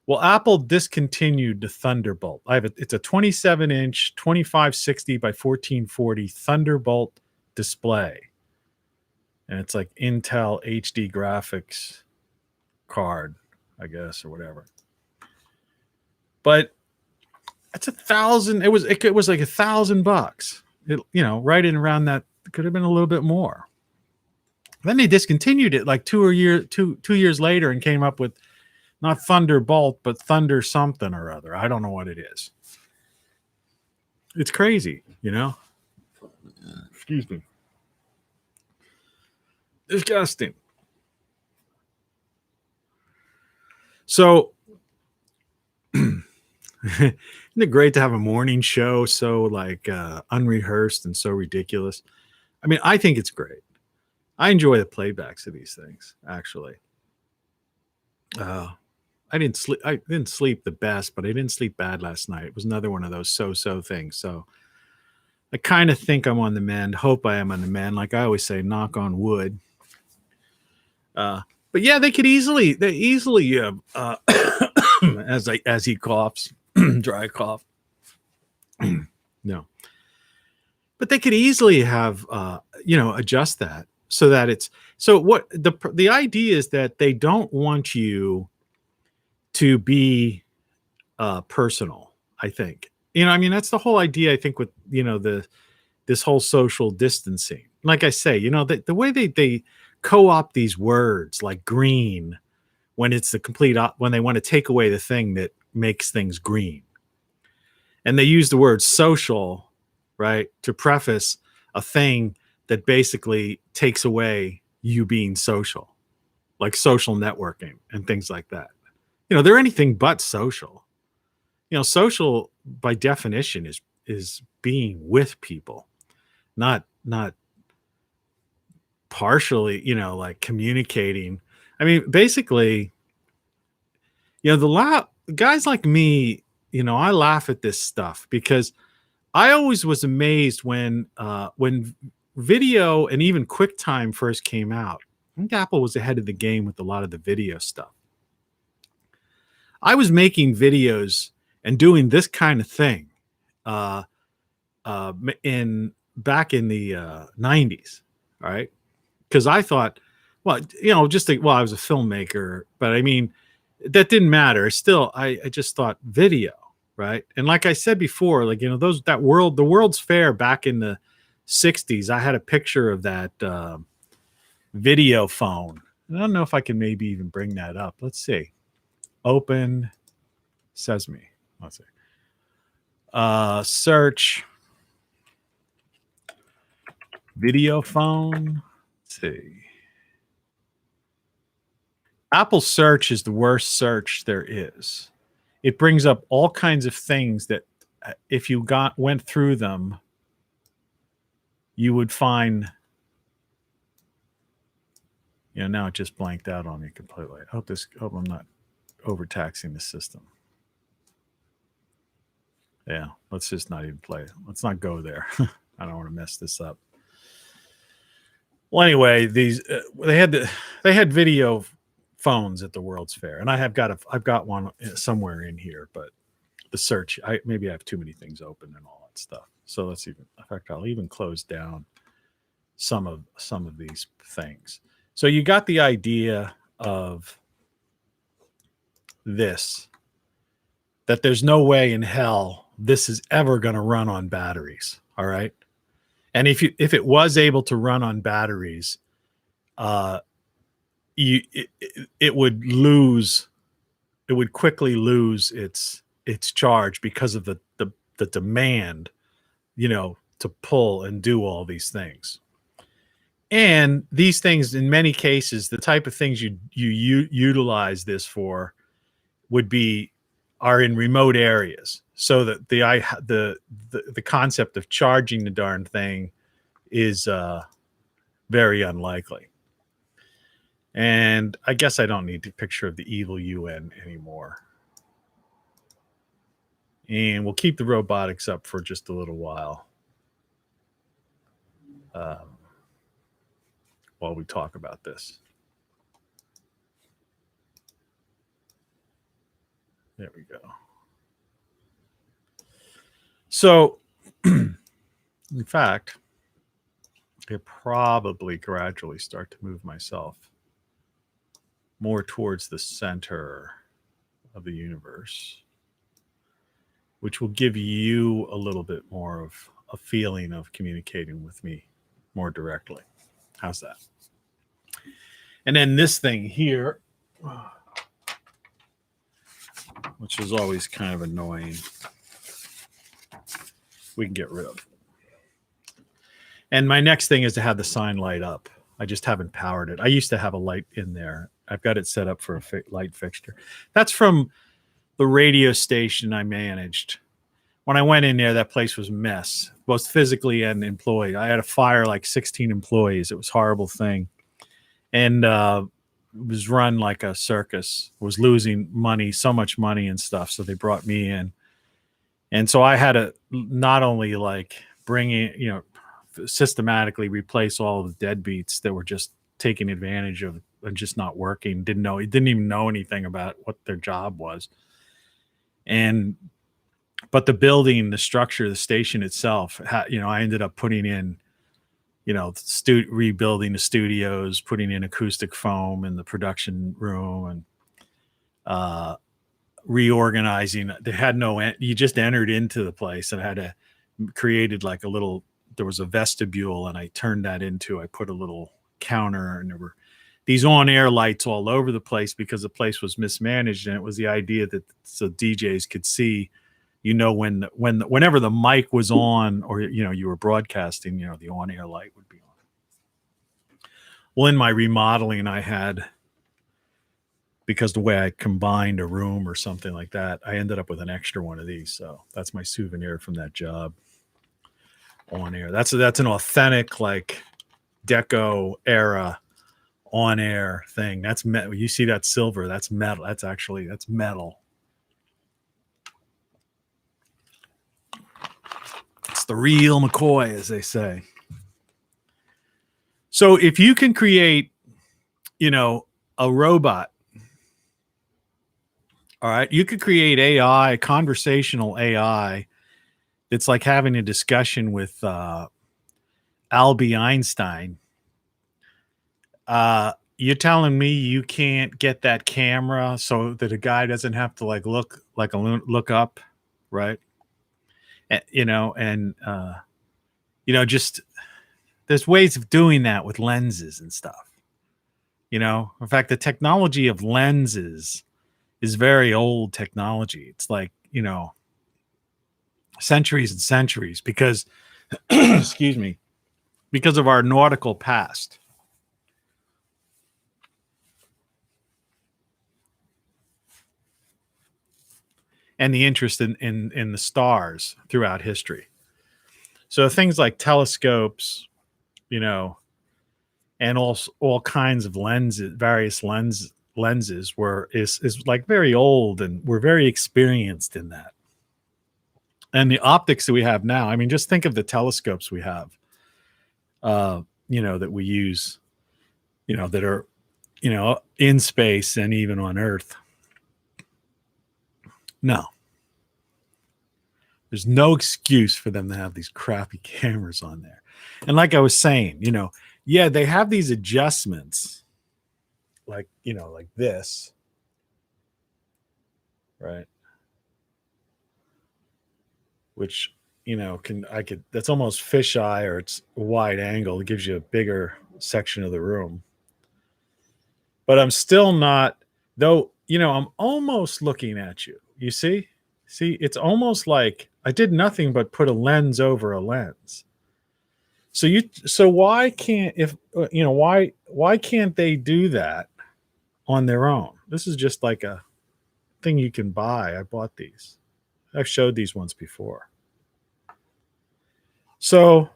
Well, Apple discontinued the Thunderbolt. It's a 27-inch 2560 by 1440 Thunderbolt display. And it's like Intel HD graphics card, I guess, or whatever. But it's $1,000. It was like $1,000. Right in around that. It could have been a little bit more. Then they discontinued it like 2 years later and came up with not Thunderbolt, but Thunder something or other. I don't know what it is. It's crazy, Excuse me. Disgusting. So, isn't it great to have a morning show so like unrehearsed and so ridiculous? I mean, I think it's great. I enjoy the playbacks of these things, actually. I didn't sleep the best, but I didn't sleep bad last night. It was another one of those so things. So I kind of think I'm on the mend. Hope I am on the mend. Like I always say, knock on wood. But yeah, they easily as he coughs, dry cough. No, but they could easily have adjust that so that it's so. What the idea is that they don't want you to be personal. I think that's the whole idea. I think with this whole social distancing. Like I say, the way they co-opt these words like green when it's the complete when they want to take away the thing that makes things green, and they use the word social, right, to preface a thing that basically takes away you being social, like social networking and things like that. They're anything but social. social by definition is being with people, not partially, like communicating. I mean, basically, guys like me, I laugh at this stuff because I always was amazed when video and even QuickTime first came out. I think Apple was ahead of the game with a lot of the video stuff. I was making videos and doing this kind of thing back in the 90s, all right? Because I thought, well, I was a filmmaker, but I mean, that didn't matter. Still, I just thought video, right? And like I said before, like, the World's Fair back in the 60s, I had a picture of that video phone. And I don't know if I can maybe even bring that up. Let's see. Open Sesame. Let's see. Search video phone. Let's see. Apple search is the worst search there is. It brings up all kinds of things that if you went through them, you would find. Now it just blanked out on me completely. I hope I'm not overtaxing the system. Yeah, let's just not even play it. Let's not go there. I don't want to mess this up. Well, anyway, they had video phones at the World's Fair, and I've got one somewhere in here, but the search, maybe I have too many things open and all that stuff. So I'll even close down some of these things. So you got the idea of this, that there's no way in hell this is ever going to run on batteries. All right. And if it was able to run on batteries, it would quickly lose its charge because of the demand, to pull and do all these things. And these things, in many cases, the type of things you utilize this for are in remote areas, so that the concept of charging the darn thing is very unlikely. And I guess I don't need the picture of the evil UN anymore. And we'll keep the robotics up for just a little while. While we talk about this. There we go. So, in fact, I probably gradually start to move myself more towards the center of the universe, which will give you a little bit more of a feeling of communicating with me more directly. How's that? And then this thing here, which is always kind of annoying, we can get rid of. And my next thing is to have the sign light up. I just haven't powered it. I used to have a light in there. I've got it set up for a light fixture. That's from the radio station I managed. When I went in there, that place was a mess, both physically and employee. I had to fire like 16 employees. It was a horrible thing. And it was run like a circus. It was losing money, so much money and stuff. So they brought me in. And so I had to not only like bring in, systematically replace all of the deadbeats that were just taking advantage of and just not working, didn't even know anything about what their job was. But the building, the structure, the station itself, I ended up putting in, rebuilding the studios, putting in acoustic foam in the production room, and reorganizing. They had you just entered into the place, and I had created like there was a vestibule, and I turned that I put a little counter, and there were these on-air lights all over the place because the place was mismanaged, and it was the idea that so DJs could see, whenever the mic was on, or you were broadcasting, the on-air light would be on. Well, in my remodeling, I had because the way I combined a room or something like that, I ended up with an extra one of these. So that's my souvenir from that job on air. That's an authentic like deco era on air thing. That's metal. You see that silver? That's metal. That's metal. It's the real McCoy, as they say. So if you can create, a robot, all right, you could create AI, conversational AI. It's like having a discussion with Albie Einstein. You're telling me you can't get that camera so that a guy doesn't have to look up, right? Just there's ways of doing that with lenses and stuff. In fact, the technology of lenses is very old technology. It's like, centuries and centuries because, excuse me, because of our nautical past. And the interest in the stars throughout history. So things like telescopes, and all kinds of lenses, various lenses is like very old, and we're very experienced in that. And the optics that we have now, I mean, just think of the telescopes we have, that we use, that are, in space and even on Earth. No. There's no excuse for them to have these crappy cameras on there. And like I was saying, yeah, they have these adjustments like this, right? Which, that's almost fisheye, or it's a wide angle. It gives you a bigger section of the room. But I'm still not, though, I'm almost looking at you. You see? See, it's almost like I did nothing but put a lens over a lens. So why can't why can't they do that on their own? This is just like a thing you can buy. I bought these. I've showed these once before. So,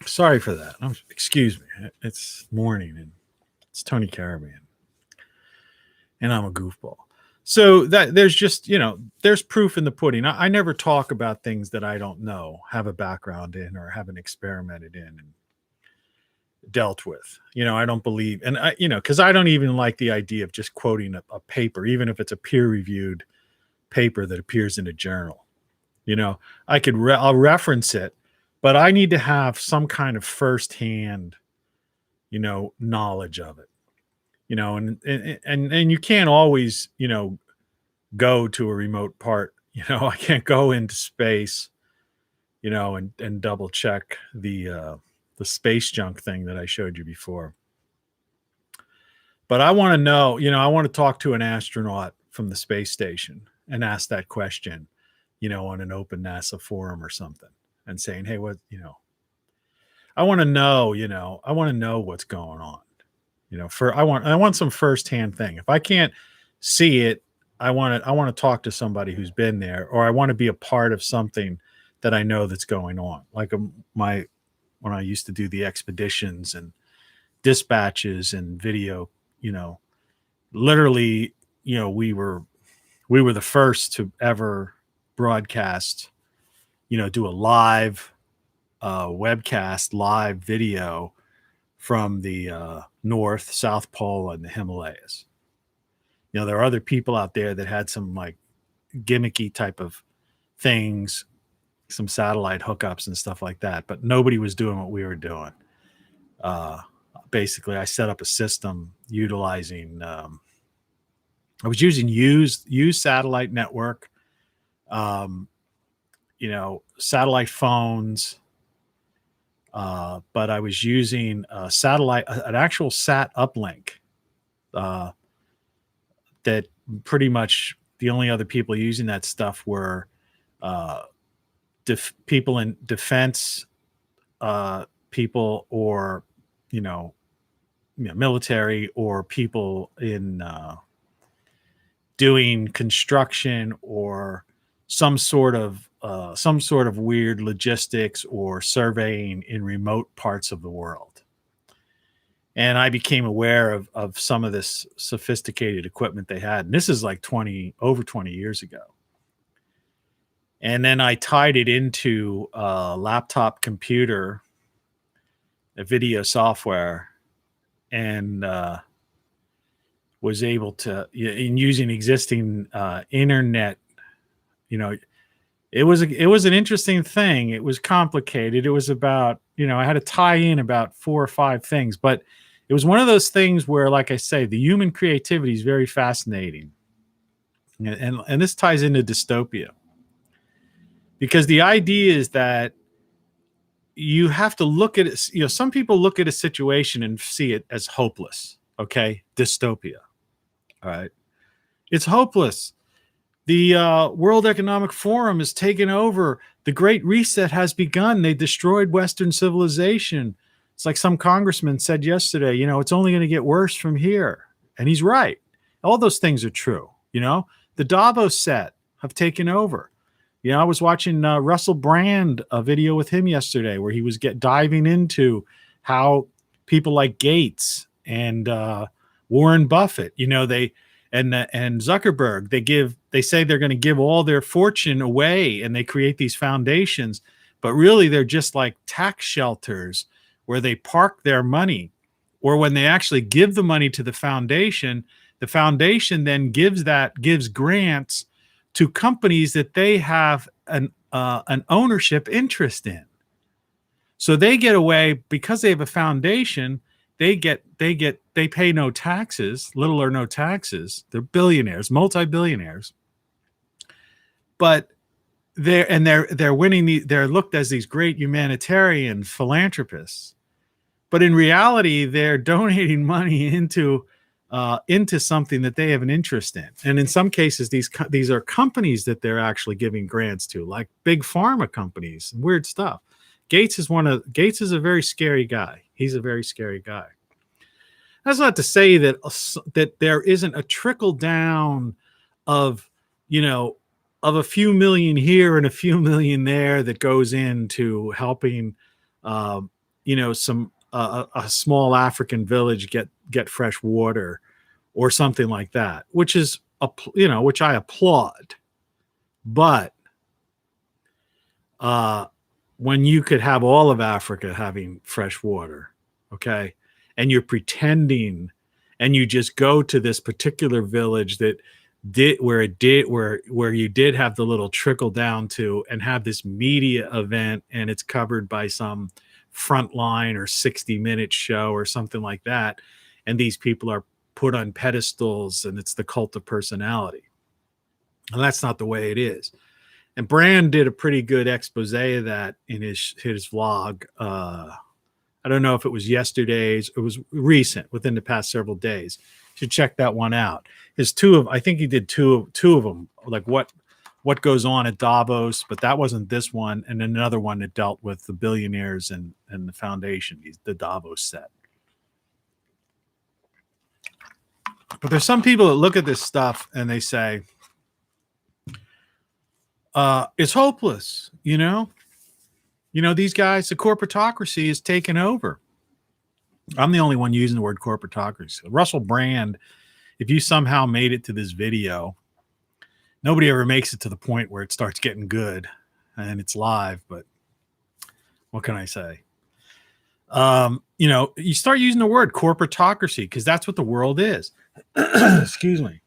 sorry for that. Excuse me. It's morning and it's Tony Caravan. And I'm a goofball. So that there's just, there's proof in the pudding. I never talk about things that I don't know, have a background in, or haven't experimented in and dealt with. I don't believe, and because I don't even like the idea of just quoting a paper, even if it's a peer-reviewed paper that appears in a journal. I'll reference it, but I need to have some kind of firsthand, knowledge of it. And you can't always, go to a remote part. I can't go into space, and double check the space junk thing that I showed you before. But I want to know, I want to talk to an astronaut from the space station and ask that question, on an open NASA forum or something, and saying, hey, what, I want to know what's going on. I want some firsthand thing. If I can't see it, I want to talk to somebody who's been there, or I want to be a part of something that I know that's going on. Like when I used to do the expeditions and dispatches and video, literally, we were the first to ever broadcast, do a live webcast, live video from the North, South Pole, and the Himalayas. There are other people out there that had some like gimmicky type of things, some satellite hookups and stuff like that, but nobody was doing what we were doing. Basically, I set up a system utilizing, I was using used satellite network, satellite phones, but I was using a satellite, an actual sat uplink, that pretty much the only other people using that stuff were people in defense, people, or military or people in doing construction or some sort of weird logistics or surveying in remote parts of the world. And I became aware of some of this sophisticated equipment they had. And this is like over 20 years ago. And then I tied it into a laptop computer, a video software, and was able to, in using existing internet, it was an interesting thing. It was complicated. It was about, I had to tie in about 4 or 5 things, but it was one of those things where, like I say, the human creativity is very fascinating. And this ties into dystopia. Because the idea is that you have to look at it, some people look at a situation and see it as hopeless. Okay. Dystopia. All right. It's hopeless. The World Economic Forum has taken over. The Great Reset has begun. They destroyed Western civilization. It's like some congressman said yesterday, it's only going to get worse from here. And he's right. All those things are true. The Davos set have taken over. I was watching Russell Brand, a video with him yesterday where he was diving into how people like Gates and Warren Buffett, and Zuckerberg, they say they're going to give all their fortune away, and they create these foundations, but really they're just like tax shelters where they park their money. Or when they actually give the money to the foundation then gives grants to companies that they have an ownership interest in. So they get away because they have a foundation. They pay no taxes, little or no taxes. They're billionaires, multi-billionaires. But they're winning. They're looked as these great humanitarian philanthropists. But in reality, they're donating money into something that they have an interest in. And in some cases, these are companies that they're actually giving grants to, like big pharma companies, weird stuff. Gates is a very scary guy. He's a very scary guy. That's not to say that there isn't a trickle down of a few million here and a few million there that goes into helping, a small African village get fresh water or something like that, which I applaud. But when you could have all of Africa having fresh water, okay, and you're pretending, and you just go to this particular village where you did have the little trickle down to, and have this media event, and it's covered by some Frontline or 60-minute show or something like that, and these people are put on pedestals, and it's the cult of personality. And that's not the way it is. And Brand did a pretty good expose of that in his vlog. I don't know if it was yesterday's. It was recent, within the past several days. You should check that one out. I think he did two of them, like what goes on at Davos, but that wasn't this one. And another one that dealt with the billionaires and the foundation, the Davos set. But there's some people that look at this stuff and they say, it's hopeless, these guys, the corporatocracy is taken over. I'm the only one using the word corporatocracy. Russell Brand, if you somehow made it to this video, nobody ever makes it to the point where it starts getting good and it's live, but what can I say? You start using the word corporatocracy because that's what the world is. Excuse me.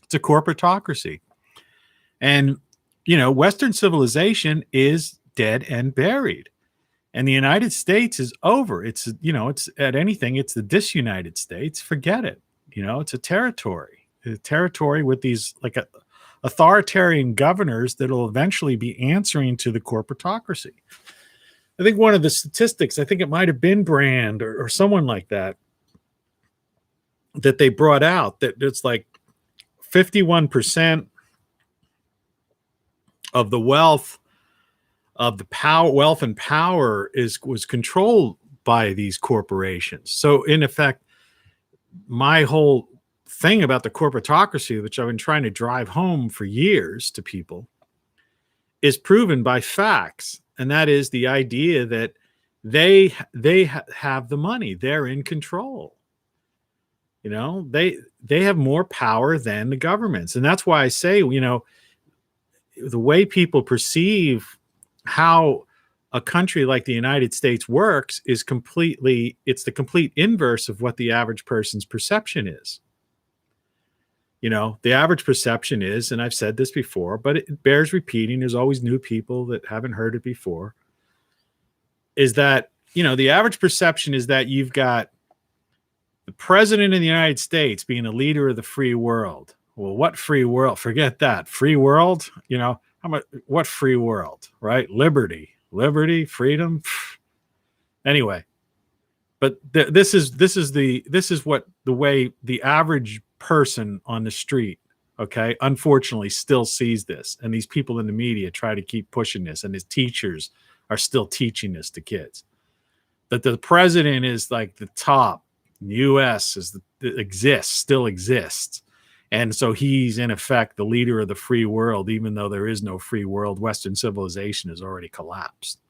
It's a corporatocracy. And, Western civilization is dead and buried. And the United States is over. It's, it's at anything. It's the disunited States. Forget it. It's a territory with these like authoritarian governors that will eventually be answering to the corporatocracy. I think one of the statistics, I think it might have been Brand or someone like that they brought out, that it's like 51% of the wealth and power was controlled by these corporations. So in effect, my whole thing about the corporatocracy, which I've been trying to drive home for years to people, is proven by facts. And that is the idea that they have the money. They're in control. You know, they have more power than the governments. And that's why I say, you know, the way people perceive how a country like the United States works is it's the complete inverse of what the average person's perception is. You know, the average perception is, and I've said this before, but it bears repeating, there's always new people that haven't heard it before, is that, you know, the average perception is that you've got the president of the United States being a leader of the free world. Well, what free world? Forget that. Free world? You know, what free world, right? Liberty, freedom. Anyway, but this is what the way the average person on the street, okay, unfortunately still sees this. And these people in the media try to keep pushing this, and his teachers are still teaching this to kids. That the president is like the top. The U.S. still exists. And so he's in effect the leader of the free world, even though there is no free world. Western civilization has already collapsed.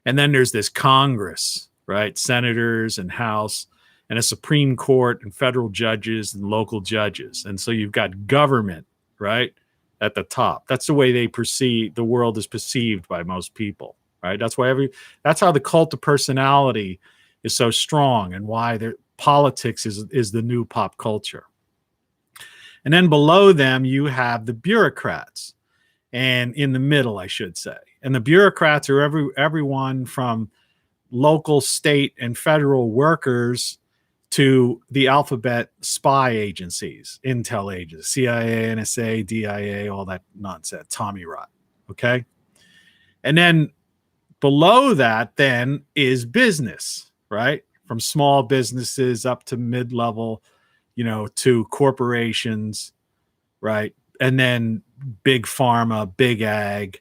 And then there's this Congress, right? Senators and House and a Supreme Court and federal judges and local judges. And so you've got government, right, at the top. That's the way they perceive the world is perceived by most people, right? That's how the cult of personality is so strong, and why politics is the new pop culture. And then below them, you have the bureaucrats, and in the middle, I should say. And the bureaucrats are everyone from local, state, and federal workers to the alphabet spy agencies, intel agencies, CIA, NSA, DIA, all that nonsense, Tommy Rot. Okay. And then below that then is business, right? From small businesses up to mid-level, you know, to corporations, right? And then big pharma, big ag,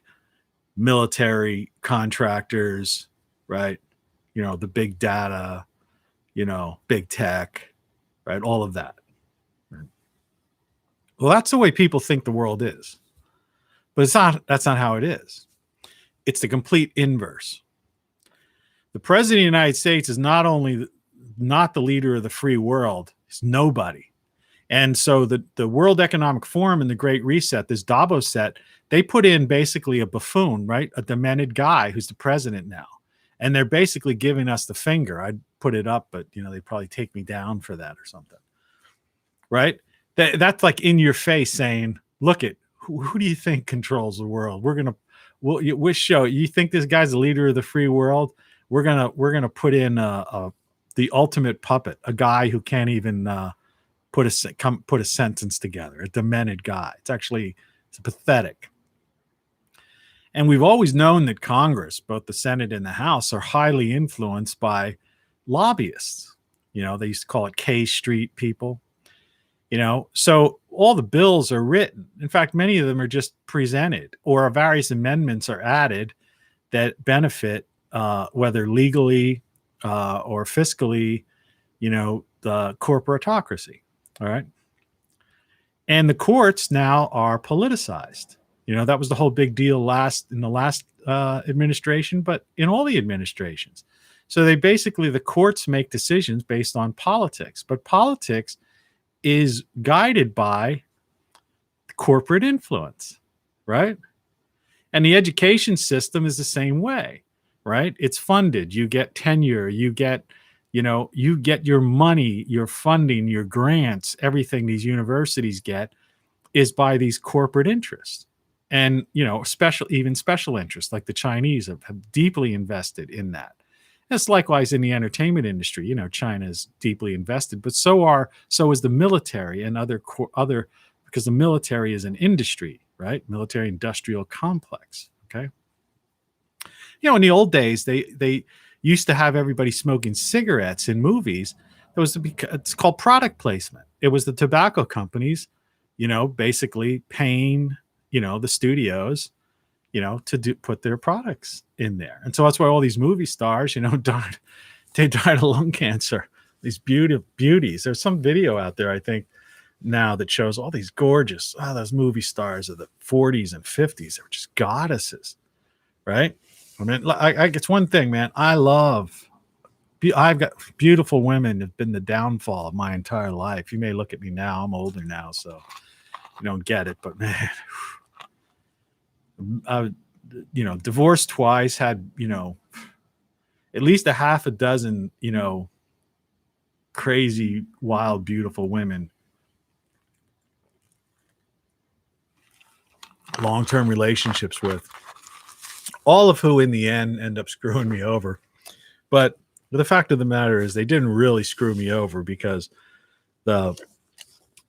military contractors, right? You know, the big data, you know, big tech, right? All of that. Right? Well, that's the way people think the world is. But that's not how it is. It's the complete inverse. The president of the United States is not only not the leader of the free world, he's nobody. And so the World Economic Forum and the Great Reset, this Davos set, they put in basically a buffoon, right? A demented guy who's the president now. And they're basically giving us the finger. I'd put it up, but, you know, they'd probably take me down for that or something, right? That's like in your face saying, look at, who do you think controls the world? We'll show you think this guy's the leader of the free world. We're gonna put in the ultimate puppet, a guy who can't even put a sentence together, a demented guy. It's pathetic. And we've always known that Congress, both the Senate and the House, are highly influenced by lobbyists. You know, they used to call it K Street people. You know, so all the bills are written. In fact, many of them are just presented, or various amendments are added that benefit, whether legally or fiscally, you know, the corporatocracy. All right. And the courts now are politicized. You know, that was the whole big deal in the last administration, but in all the administrations. So the courts make decisions based on politics, but politics is guided by corporate influence, right? And the education system is the same way, right? It's funded. You get tenure. You get your money, your funding, your grants, everything these universities get is by these corporate interests. And, you know, special interests like the Chinese have deeply invested in that. It's likewise in the entertainment industry. You know, China is deeply invested, but so is the military and other because the military is an industry, right? Military industrial complex. Okay. You know, in the old days, they used to have everybody smoking cigarettes in movies. It's called product placement. It was the tobacco companies, you know, basically paying, you know, the studios, you know, to put their products in there. And so that's why all these movie stars, you know, They died of lung cancer. These beauties. There's some video out there, I think, now that shows all these gorgeous, those movie stars of the 40s and 50s. They were just goddesses, right? I mean, it's one thing, man. I've got beautiful women have been the downfall of my entire life. You may look at me now. I'm older now, so you don't get it. But man, divorced twice, had, at least a half a dozen, crazy, wild, beautiful women. Long-term relationships with, all of who in the end up screwing me over. But the fact of the matter is they didn't really screw me over, because the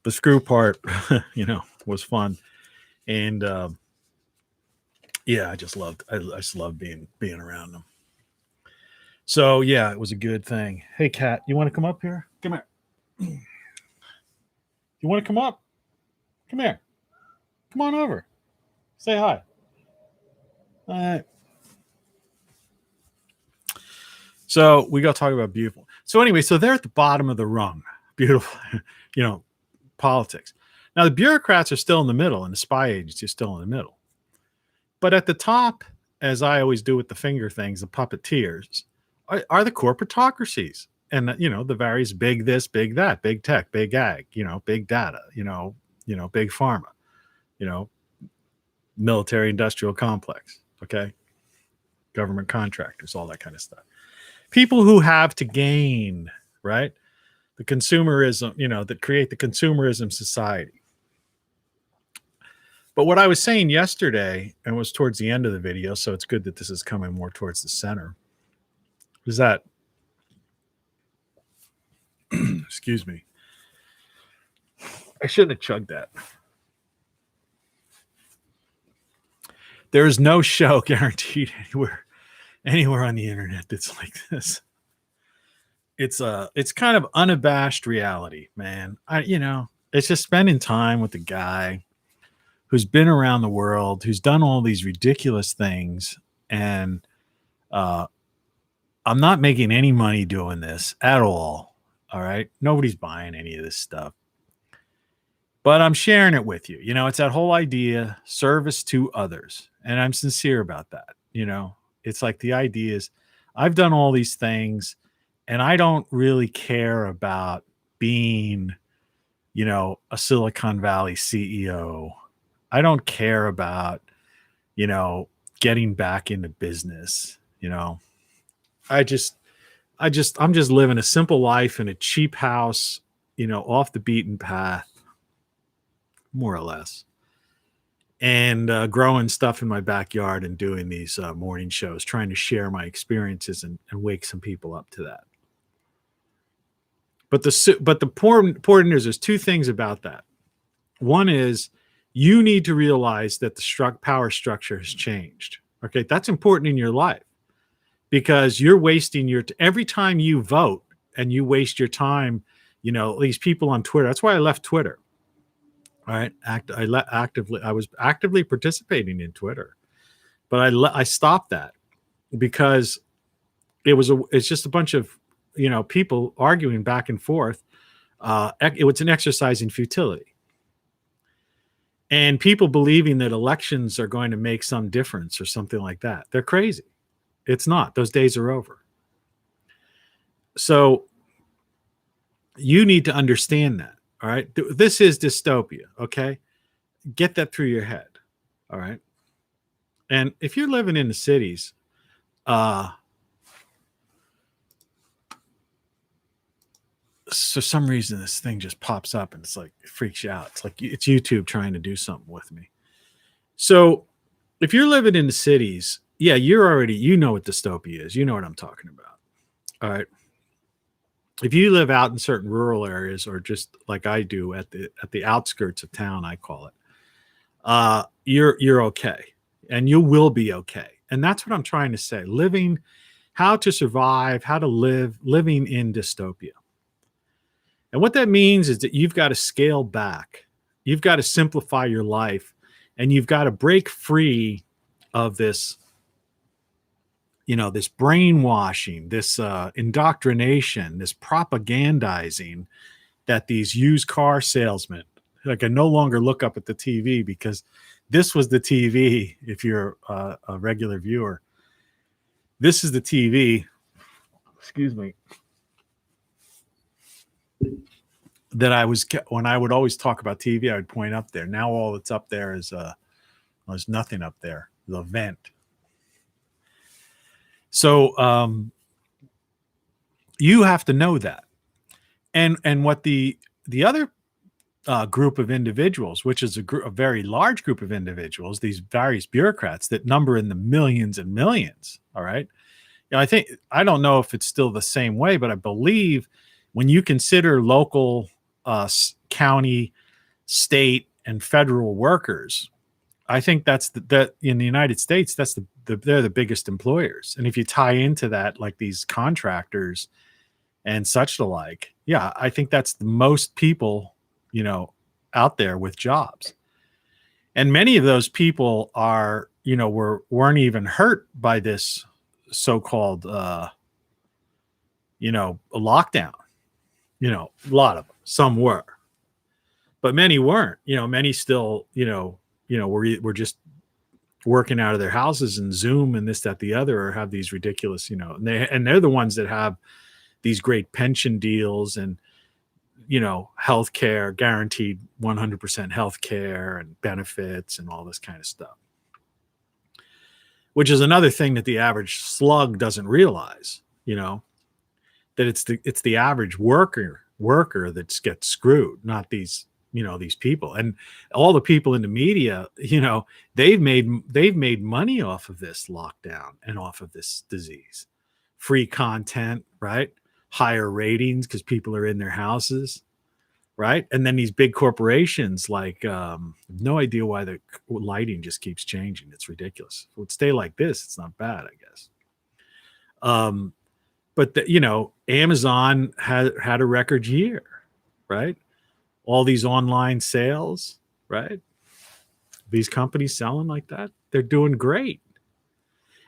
screw part, was fun. And I just loved being around them. So yeah, it was a good thing. Hey, Kat, you want to come up here? Come here. You want to come up? Come here. Come on over. Say hi. All right. So we got to talk about beautiful. So anyway, so they're at the bottom of the rung. Beautiful, politics. Now the bureaucrats are still in the middle, and the spy agency is still in the middle. But at the top, as I always do with the finger things, the puppeteers are the corporatocracies, and the various big this, big that, big tech, big ag, big data, big pharma, military industrial complex, okay, government contractors, all that kind of stuff. People who have to gain, right? The consumerism, that create the consumerism society. But what I was saying yesterday, and was towards the end of the video, so it's good that this is coming more towards the center, is that, excuse me, I shouldn't have chugged that. There is no show guaranteed anywhere on the internet that's like this. It's kind of unabashed reality, man. It's just spending time with the guy who's been around the world, who's done all these ridiculous things, and I'm not making any money doing this at all. All right, nobody's buying any of this stuff, but I'm sharing it with you. It's that whole idea, service to others, and I'm sincere about that. It's like the idea is, I've done all these things, and I don't really care about being, a Silicon Valley CEO. I don't care about, getting back into business. I'm just living a simple life in a cheap house, off the beaten path, more or less. And growing stuff in my backyard and doing these morning shows, trying to share my experiences and wake some people up to that. But the important is, there's two things about that. One is, you need to realize that the power structure has changed. Okay, that's important in your life, because you're wasting every time you vote, and you waste your time. These people on Twitter. That's why I left Twitter. All right, I was actively participating in Twitter, but I stopped that, because it's just a bunch of people arguing back and forth. It was an exercise in futility, and people believing that elections are going to make some difference or something like that. They're crazy. It's not. Those days are over. So you need to understand that. All right. This is dystopia. Okay. Get that through your head. All right. And if you're living in the cities, for some reason, this thing just pops up, and it's like, it freaks you out. It's like it's YouTube trying to do something with me. So if you're living in the cities, yeah, you know what dystopia is. You know what I'm talking about. All right. If you live out in certain rural areas, or just like I do at the outskirts of town, I call it, you're okay, and you will be okay. And that's what I'm trying to say. How to survive, how to living in dystopia. And what that means is that you've got to scale back. You've got to simplify your life, and you've got to break free of this this brainwashing, this indoctrination, this propagandizing that these used car salesmen, I can no longer look up at the TV because this was the TV. If you're a regular viewer, this is the TV. Excuse me. That when I would always talk about TV, I would point up there. Now all that's up there is there's nothing up there. The vent. So you have to know that, and what the other group of individuals, which is a very large group of individuals, these various bureaucrats that number in the millions and millions. All right. I don't know if it's still the same way, but I believe when you consider local, county, state, and federal workers, I think that in the United States, they're the biggest employers. And if you tie into that, like these contractors and such the like, yeah, I think that's the most people, out there with jobs. And many of those people are, weren't even hurt by this so-called, lockdown. A lot of them. Some were, but many weren't. Many still, were just working out of their houses and Zoom and this, that, the other, or have these ridiculous, and they're the ones that have these great pension deals and, healthcare, guaranteed 100% healthcare and benefits and all this kind of stuff. Which is another thing that the average slug doesn't realize, that it's the average worker that gets screwed, not these people. And all the people in the media, they've made money off of this lockdown and off of this disease. Free content, right? Higher ratings because people are in their houses, right? And then these big corporations, like, no idea why the lighting just keeps changing. It's ridiculous. If it would stay like this, it's not bad, I guess. But Amazon had a record year, right? All these online sales, right? These companies selling like that, they're doing great.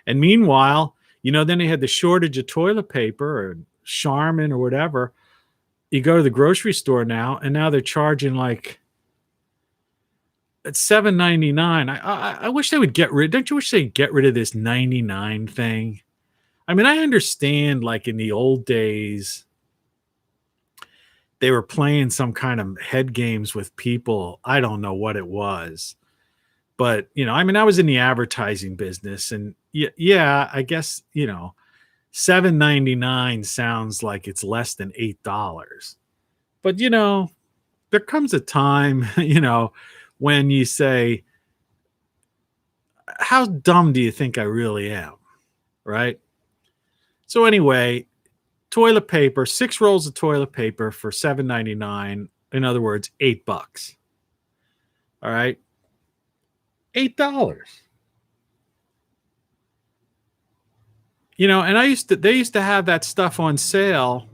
And meanwhile, then they had the shortage of toilet paper or Charmin or whatever. You go to the grocery store now, and now they're charging like it's $7.99. I wish they would get rid. Don't you wish they'd get rid of this 99 thing? I mean, I understand, like in the old days, they were playing some kind of head games with people. I don't know what it was, but I was in the advertising business, and yeah, I guess $7.99 sounds like it's less than $8. But there comes a time, when you say, how dumb do you think I really am? Right? So anyway, toilet paper, 6 rolls of toilet paper for $7.99. In other words, $8. All right. $8. And they used to have that stuff on sale.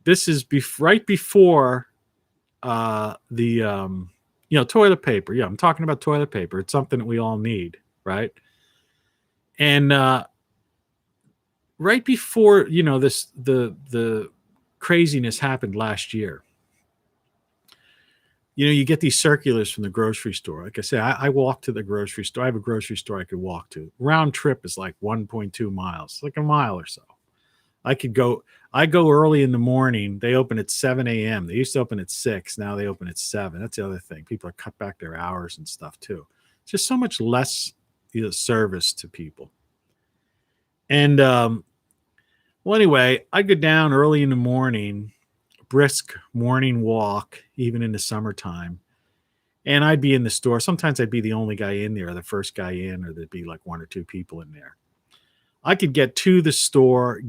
This is right before the toilet paper. Yeah, I'm talking about toilet paper. It's something that we all need, right? And right before the craziness happened last year, you get these circulars from the grocery store. Like I say, I walk to the grocery store. I have a grocery store I could walk to. Round trip is like 1.2 miles, like a mile or so. I go early in the morning. They open at 7 a.m. They used to open at 6. Now they open at 7. That's the other thing. People are cut back their hours and stuff too. It's just so much less service to people. And well, anyway, I go down early in the morning, brisk morning walk, even in the summertime. And I'd be in the store. Sometimes I'd be the only guy in there, or the first guy in, or there'd be like 1 or 2 people in there. I could get to the store,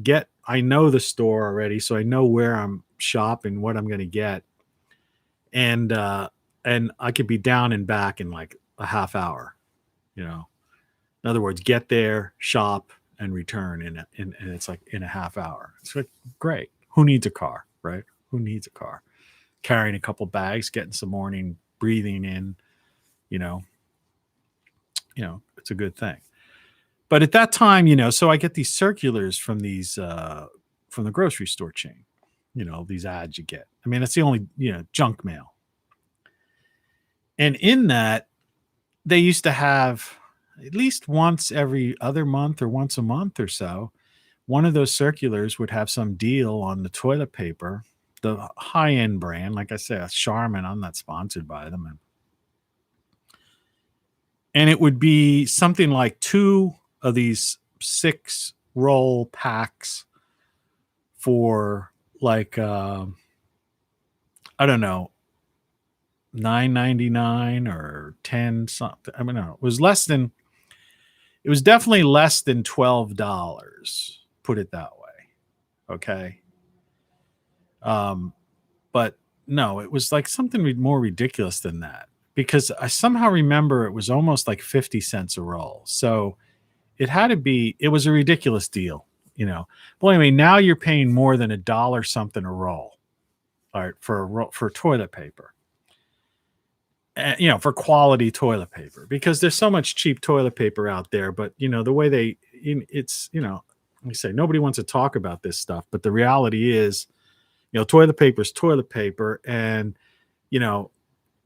I know the store already, so I know where I'm shopping, what I'm going to get. And I could be down and back in like a half hour, In other words, get there, shop, and return and it's like in a half hour. It's like, great. Who needs a car, right? Who needs a car? Carrying a couple bags, getting some morning breathing in, it's a good thing. But at that time, so I get these circulars from these from the grocery store chain, these ads you get. I mean, it's the only, junk mail. And in that, they used to have at least once every other month or once a month or so, one of those circulars would have some deal on the toilet paper, the high-end brand. Like I say, Charmin, I'm not sponsored by them. And it would be something like 2 of these 6-roll packs for like, I don't know, $9.99 or 10 something. I mean, no, it was definitely less than $12. Put it that way. Okay. But no, it was like something more ridiculous than that, because I somehow remember it was almost like 50 cents a roll. So it was a ridiculous deal, Well, anyway, now you're paying more than $1 something a roll, all right, for toilet paper. For quality toilet paper, because there's so much cheap toilet paper out there. But the way it's we say nobody wants to talk about this stuff, but the reality is, toilet paper is toilet paper, and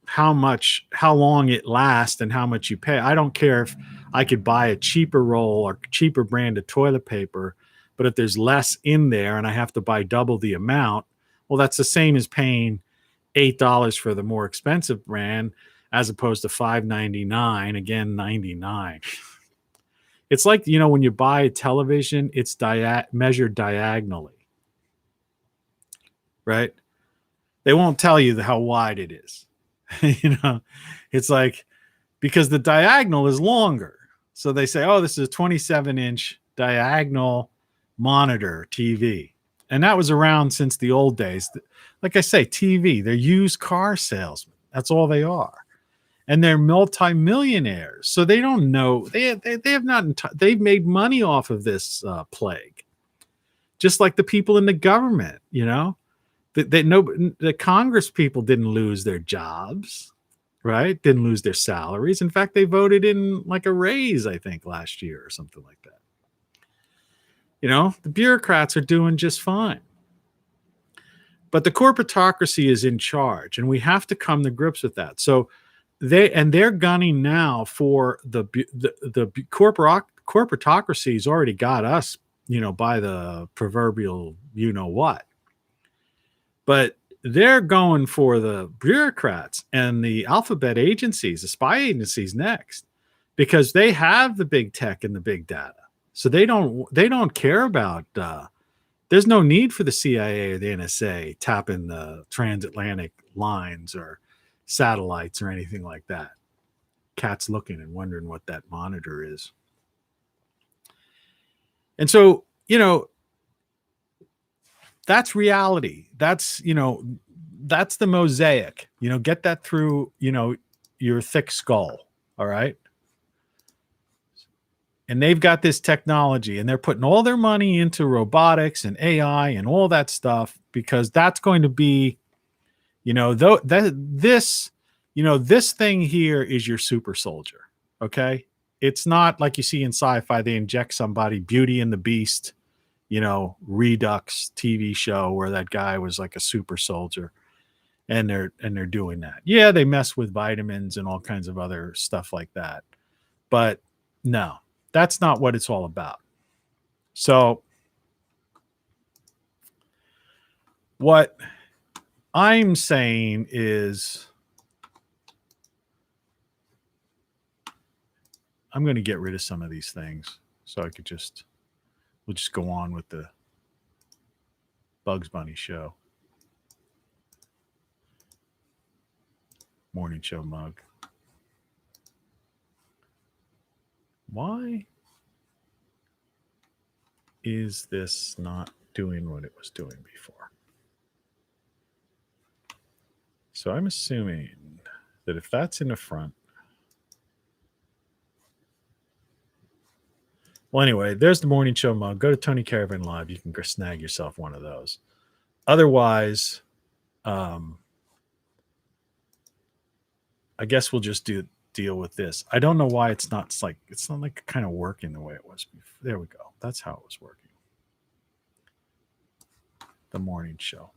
how long it lasts and how much you pay. I don't care if I could buy a cheaper roll or cheaper brand of toilet paper, but if there's less in there and I have to buy double the amount, well, that's the same as paying $8 for the more expensive brand as opposed to $5.99, again, 99. It's like, when you buy a television, it's measured diagonally, right? They won't tell you how wide it is. It's like, because the diagonal is longer. So they say, oh, this is a 27-inch diagonal monitor TV. And that was around since the old days. Like I say, TV, they're used car salesmen. That's all they are. And they're multimillionaires. So they don't know. They have not. They've made money off of this plague. Just like the people in the government, the Congress people didn't lose their jobs, right? Didn't lose their salaries. In fact, they voted in like a raise, I think, last year or something like that. The bureaucrats are doing just fine. But the corporatocracy is in charge, and we have to come to grips with that. So they're gunning now for the corporatocracy's already got us, by the proverbial what. But they're going for the bureaucrats and the alphabet agencies, the spy agencies next, because they have the big tech and the big data. So they don't care about. There's no need for the CIA or the NSA tapping the transatlantic lines or satellites or anything like that. Cat's looking and wondering what that monitor is. And so, that's reality. That's the mosaic. Get that through, your thick skull. All right. And they've got this technology, and they're putting all their money into robotics and AI and all that stuff, because that's going to be, this thing here is your super soldier. Okay. It's not like you see in sci-fi, they inject somebody, Beauty and the Beast, Redux TV show where that guy was like a super soldier, and they're doing that. Yeah. They mess with vitamins and all kinds of other stuff like that. But no. That's not what it's all about. So what I'm saying is, I'm going to get rid of some of these things so we'll just go on with the Bugs Bunny show. Morning show mug. Why is this not doing what it was doing before? So I'm assuming that if that's in the front. Well, anyway, there's the morning show mug. Go to Tony Caravan Live. You can snag yourself one of those. Otherwise, I guess we'll just do deal with this. I don't know why it's not like kind of working the way it was before. There we go. That's how it was working. The morning show.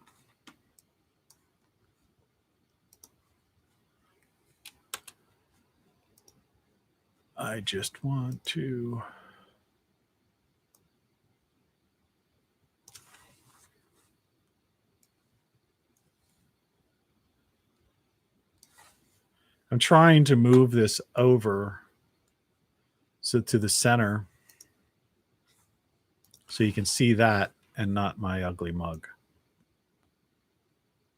I just want to I'm trying to move this over to the center so you can see that and not my ugly mug.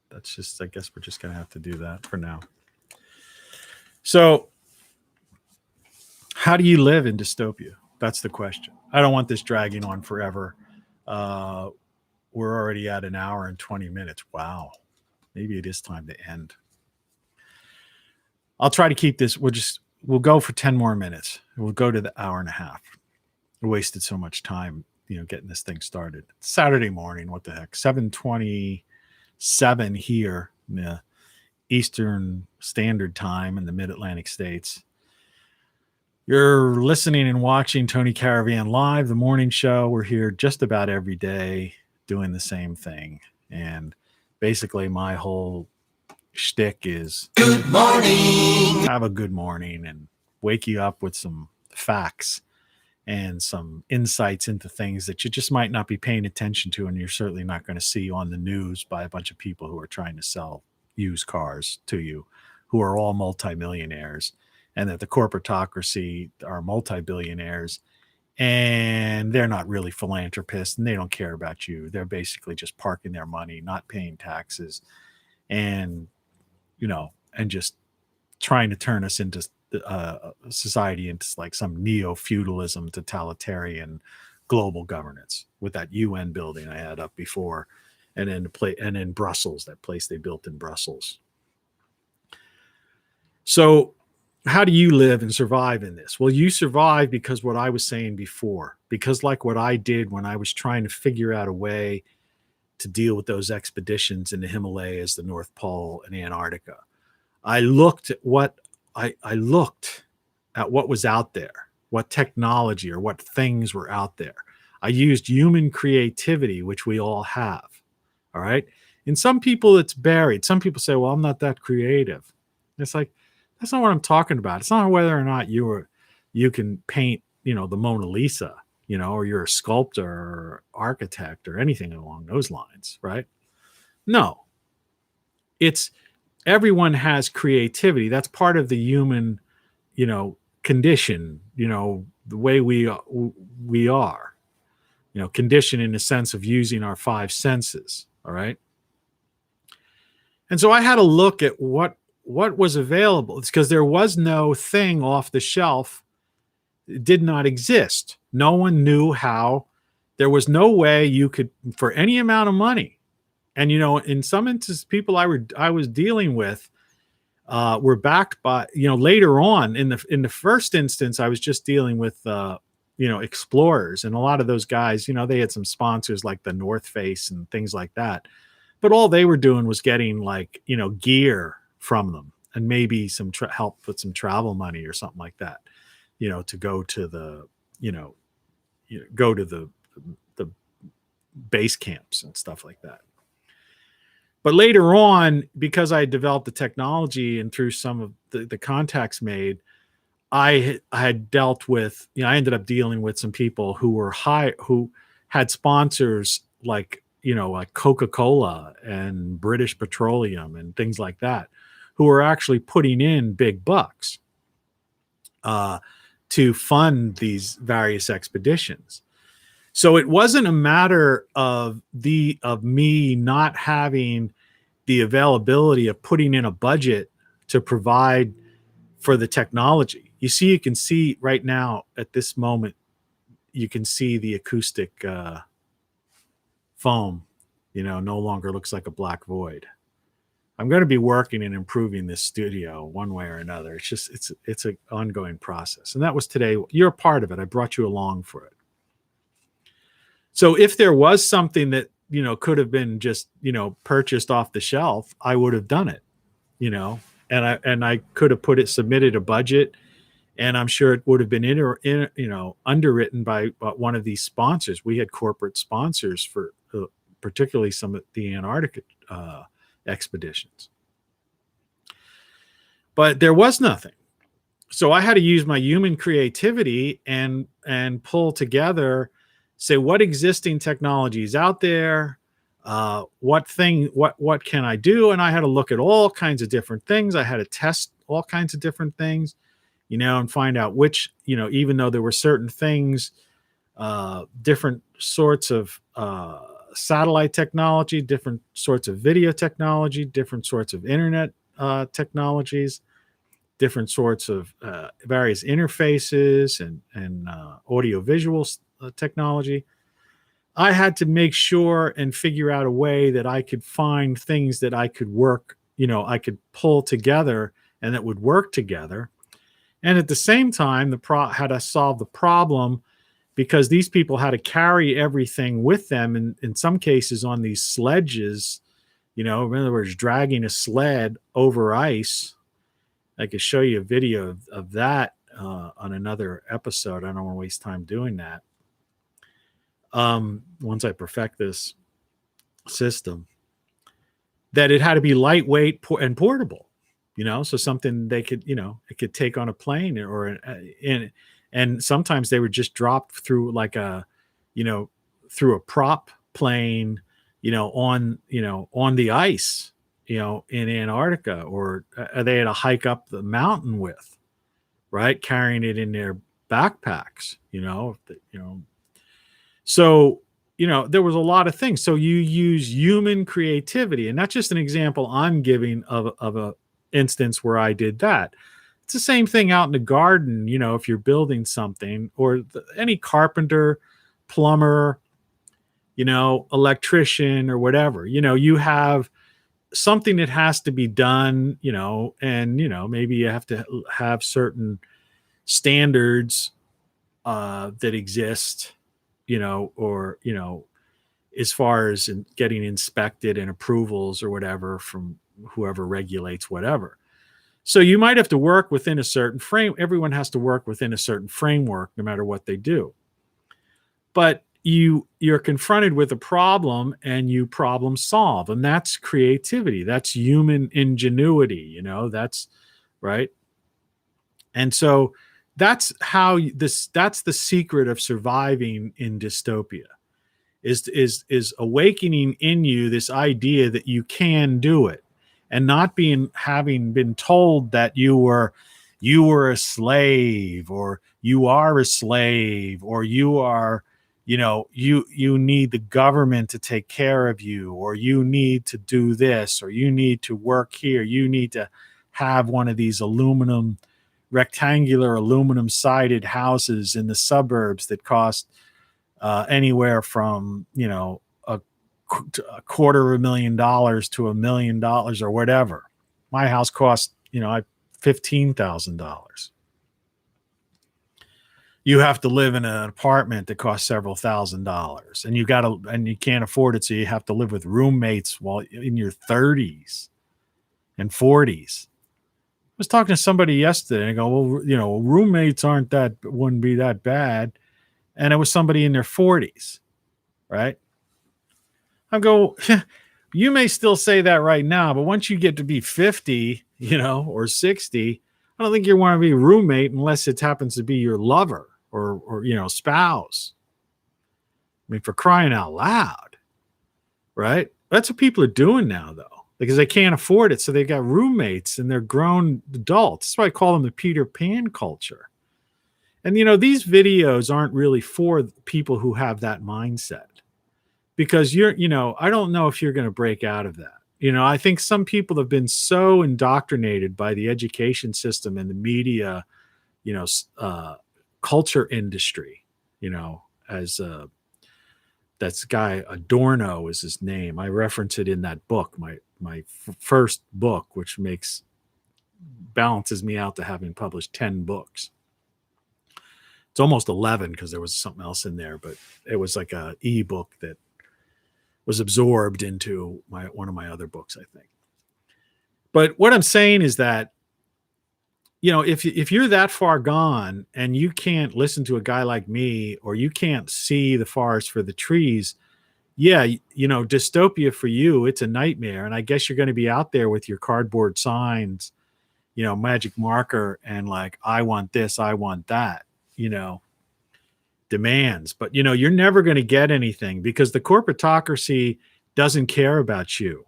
That's just, I guess we're just going to have to do that for now. So, how do you live in dystopia? That's the question. I don't want this dragging on forever. We're already at an hour and 20 minutes. Wow. Maybe it is time to end. I'll try to keep this. We'll go for 10 more minutes. We'll go to the hour and a half. We wasted so much time, getting this thing started. It's Saturday morning. What the heck? 7:27 here in the Eastern Standard Time in the Mid-Atlantic States. You're listening and watching Tony Caravan Live, the morning show. We're here just about every day doing the same thing. And basically my whole shtick is Good morning. Have a good morning and wake you up with some facts and some insights into things that you just might not be paying attention to, and you're certainly not going to see on the news by a bunch of people who are trying to sell used cars to you, who are all multimillionaires, and that the corporatocracy are multi-billionaires, and they're not really philanthropists, and they don't care about you. They're basically just parking their money, not paying taxes, and and just trying to turn us into society into like some neo-feudalism, totalitarian global governance with that UN building I had up before, and in Brussels, that place they built in Brussels. So how do you live and survive in this? Well, you survive because what I was saying before, because like what I did when I was trying to figure out a way to deal with those expeditions in the Himalayas, the North Pole, and Antarctica. I looked at what was out there, what technology or what things were out there. I used human creativity, which we all have. All right. In some people, it's buried. Some people say, well, I'm not that creative. It's like, that's not what I'm talking about. It's not whether or not you can paint, the Mona Lisa, or you're a sculptor or architect or anything along those lines, right? No. It's everyone has creativity. That's part of the human, condition, the way we are, condition in the sense of using our five senses, all right? And so I had to look at what was available. It's because there was no thing off the shelf. It did not exist. No one knew how. There was no way you could, for any amount of money. And, in some instances, people I was dealing with were backed by, later on in the first instance, I was just dealing with, explorers. And a lot of those guys, they had some sponsors like the North Face and things like that. But all they were doing was getting gear from them and maybe some help with some travel money or something like that, to go to the, go to the base camps and stuff like that. But later on, because I developed the technology and through some of the contacts made, I had dealt with, I ended up dealing with some people who had sponsors like Coca-Cola and British Petroleum and things like that, who were actually putting in big bucks to fund these various expeditions. So it wasn't a matter of me not having the availability of putting in a budget to provide for the technology. You can see right now at this moment, you can see the acoustic foam, no longer looks like a black void. I'm going to be working and improving this studio one way or another. It's an ongoing process. And that was today. You're a part of it. I brought you along for it. So if there was something that, could have been just, purchased off the shelf, I would have done it, I could have submitted a budget, and I'm sure it would have been underwritten by one of these sponsors. We had corporate sponsors for particularly some of the Antarctica expeditions, but there was nothing. So I had to use my human creativity and pull together, say what existing technology is out there, what can I do, and I had to look at all kinds of different things. I had to test all kinds of different things, and find out which, even though there were certain things, different sorts of satellite technology, different sorts of video technology, different sorts of internet technologies, different sorts of various interfaces and audio-visual technology. I had to make sure and figure out a way that I could find things that I could work, I could pull together and that would work together. And at the same time, had to solve the problem, because these people had to carry everything with them, and in some cases on these sledges, in other words, dragging a sled over ice. I could show you a video of that on another episode. I don't want to waste time doing that. Once I perfect this system, that it had to be lightweight and portable, so something they could, it could take on a plane and sometimes they were just dropped through like through a prop plane, on the ice, in Antarctica, or they had to hike up the mountain with, right, carrying it in their backpacks, So, there was a lot of things. So you use human creativity, and that's just an example I'm giving of a instance where I did that. It's the same thing out in the garden, if you're building something, or any carpenter, plumber, electrician, or whatever, you have something that has to be done, and, maybe you have to have certain standards that exist, or, as far as getting inspected and approvals or whatever from whoever regulates whatever. So you might have to work within a certain frame. Everyone has to work within a certain framework, no matter what they do. But you're confronted with a problem and you problem solve, and that's creativity. That's human ingenuity, that's right. And so that's how that's the secret of surviving in dystopia, is awakening in you this idea that you can do it, and not having been told that you were a slave, or you are a slave, or you are, you need the government to take care of you, or you need to do this, or you need to work here, you need to have one of these rectangular aluminum sided houses in the suburbs that cost anywhere from $250,000 to $1 million or whatever. My house cost $15,000. You have to live in an apartment that costs several $1,000s, and you can't afford it, so you have to live with roommates while in your 30s and 40s. I was talking to somebody yesterday, and I go, well, roommates wouldn't be that bad. And it was somebody in their 40s, right? I go, you may still say that right now, but once you get to be 50, or 60, I don't think you want to be a roommate unless it happens to be your lover or spouse. I mean, for crying out loud, right? That's what people are doing now, though, because they can't afford it. So they got roommates and they're grown adults. That's why I call them the Peter Pan culture. And, these videos aren't really for people who have that mindset, because I don't know if you're going to break out of that. I think some people have been so indoctrinated by the education system and the media, culture industry, as that's guy Adorno is his name. I reference it in that book, my first book, which balances me out to having published 10 books. It's almost 11 because there was something else in there, but it was like a ebook that was absorbed into one of my other books, I think. But what I'm saying is that, if you're that far gone and you can't listen to a guy like me, or you can't see the forest for the trees, yeah, dystopia for you, it's a nightmare. And I guess you're going to be out there with your cardboard signs, magic marker, and like, I want this, I want that, demands. But, you're never going to get anything because the corporatocracy doesn't care about you.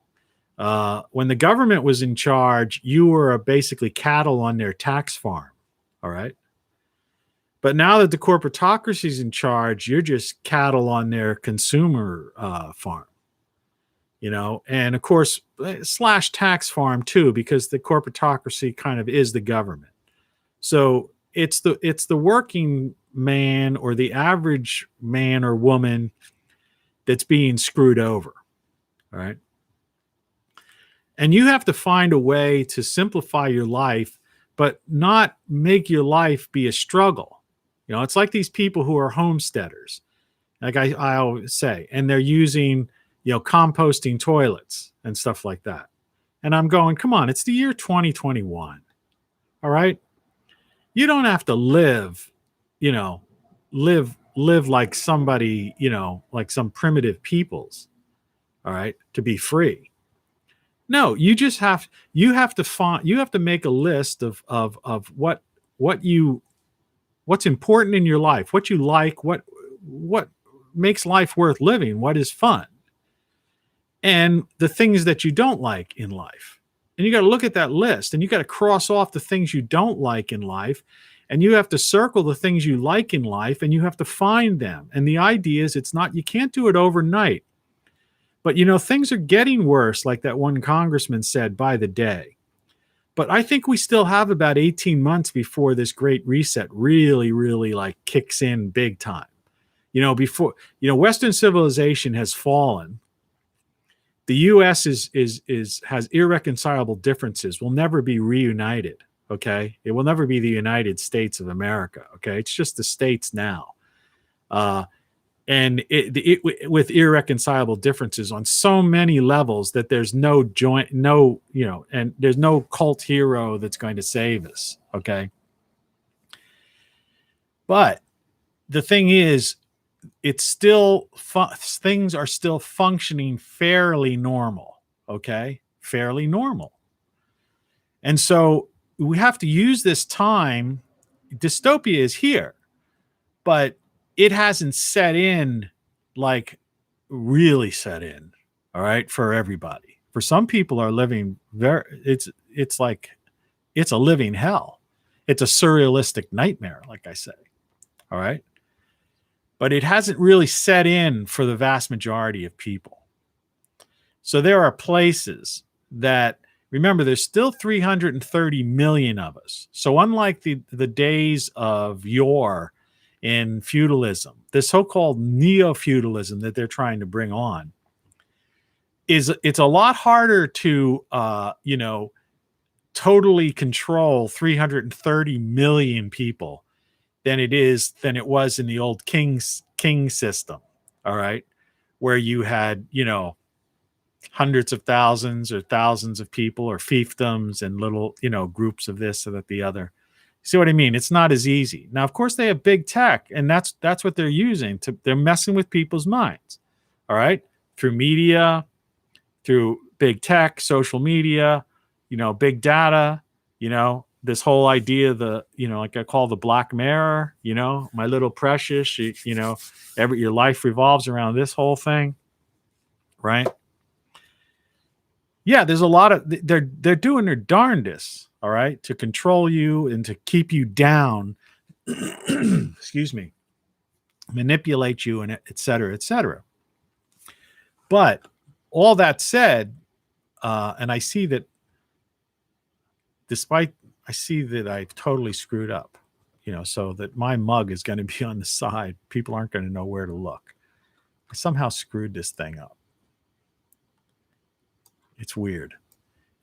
When the government was in charge, you were basically cattle on their tax farm. All right. But now that the corporatocracy is in charge, you're just cattle on their consumer farm, and of course, / tax farm too, because the corporatocracy kind of is the government. So it's the working man or the average man or woman that's being screwed over. All right. And you have to find a way to simplify your life, but not make your life be a struggle. It's like these people who are homesteaders, like I always say, and they're using, composting toilets and stuff like that. And I'm going, come on, it's the year 2021. All right. You don't have to live like somebody, like some primitive peoples. All right. To be free. No, you have to make a list of what's important in your life, what you like, what makes life worth living, what is fun, and the things that you don't like in life. And you got to look at that list, and you got to cross off the things you don't like in life, and you have to circle the things you like in life, and you have to find them. And the idea is you can't do it overnight. But, things are getting worse, like that one congressman said, by the day. But I think we still have about 18 months before this great reset really, really like kicks in big time. Before, Western civilization has fallen. The U.S. has irreconcilable differences, will never be reunited. Okay. It will never be the United States of America. Okay. It's just the states now. And with irreconcilable differences on so many levels that there's no joint, and there's no cult hero that's going to save us. Okay. But the thing is, it's still, things are still functioning fairly normal. Okay. Fairly normal. And so we have to use this time. Dystopia is here, but it hasn't set in, like really set in. All right. For everybody. For some people are living it's like, it's a living hell. It's a surrealistic nightmare, like I say. All right. But it hasn't really set in for the vast majority of people. So there are places that, remember, there's still 330 million of us. So unlike the days of yore, in feudalism, this so-called neo-feudalism that they're trying to bring on, it's a lot harder to totally control 330 million people than it was in the old king system. All right, where you had hundreds of thousands or thousands of people, or fiefdoms and little groups of this or that the other. See what I mean? It's not as easy. Now, of course, they have big tech, and that's what they're using. They're messing with people's minds, all right? Through media, through big tech, social media, big data, this whole idea, like I call the black mirror, my little precious, your life revolves around this whole thing, right? Yeah, there's a lot of, they're doing their darndest. All right, to control you and to keep you down, excuse me, manipulate you, and et cetera, et cetera. But all that said, and I see that I've totally screwed up, so that my mug is going to be on the side. People aren't going to know where to look. I somehow screwed this thing up. It's weird.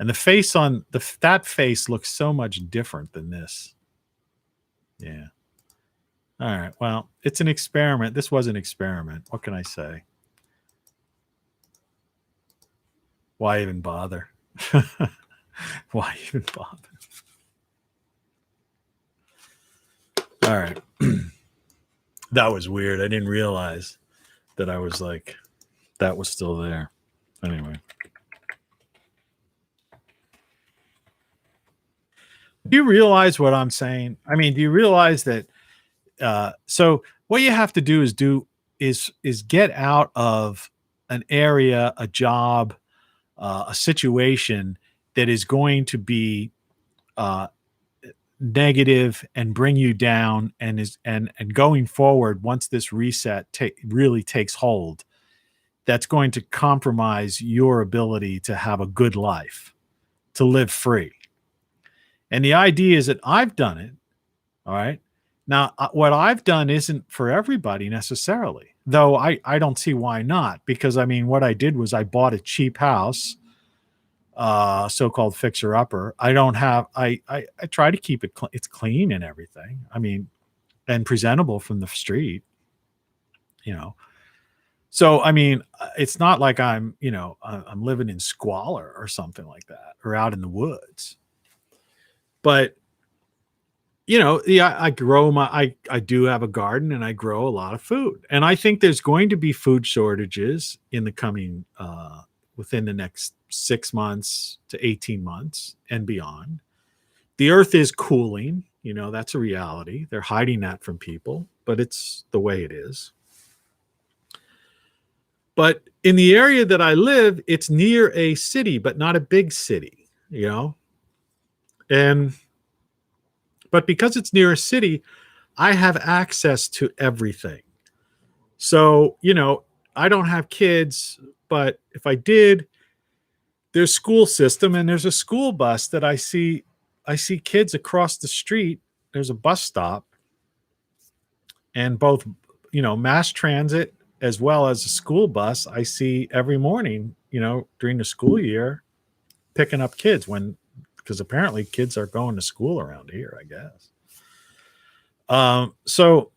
And the face on that face looks so much different than this. Yeah. All right. Well, it's an experiment. This was an experiment. What can I say? Why even bother? Why even bother? All right. That was weird. I didn't realize that I was like, that was still there. Anyway. Do you realize what I'm saying? I mean, do you realize that? So what you have to do is get out of an area, a job, a situation that is going to be uh, negative and bring you down, and going forward. Once this reset really takes hold, that's going to compromise your ability to have a good life, to live free. And the idea is that I've done it. All right. Now, what I've done isn't for everybody necessarily, though I don't see why not. Because I mean, what I did was I bought a cheap house, so-called fixer-upper. I try to keep it, it's clean and everything. I mean, and presentable from the street, you know. So, I mean, it's not like I'm living in squalor or something like that, or out in the woods. But yeah, I do have a garden, and I grow a lot of food. And I think there's going to be food shortages in the coming, within the next 6 months to 18 months and beyond. The earth is cooling, that's a reality. They're hiding that from people, but it's the way it is. But in the area that I live, it's near a city, but not a big city, But because it's near a city, I have access to everything. So, I don't have kids, but if I did, there's school system, and there's a school bus that I see kids across the street. There's a bus stop, and both, mass transit as well as a school bus I see every morning, during the school year, picking up kids because apparently kids are going to school around here, I guess. So,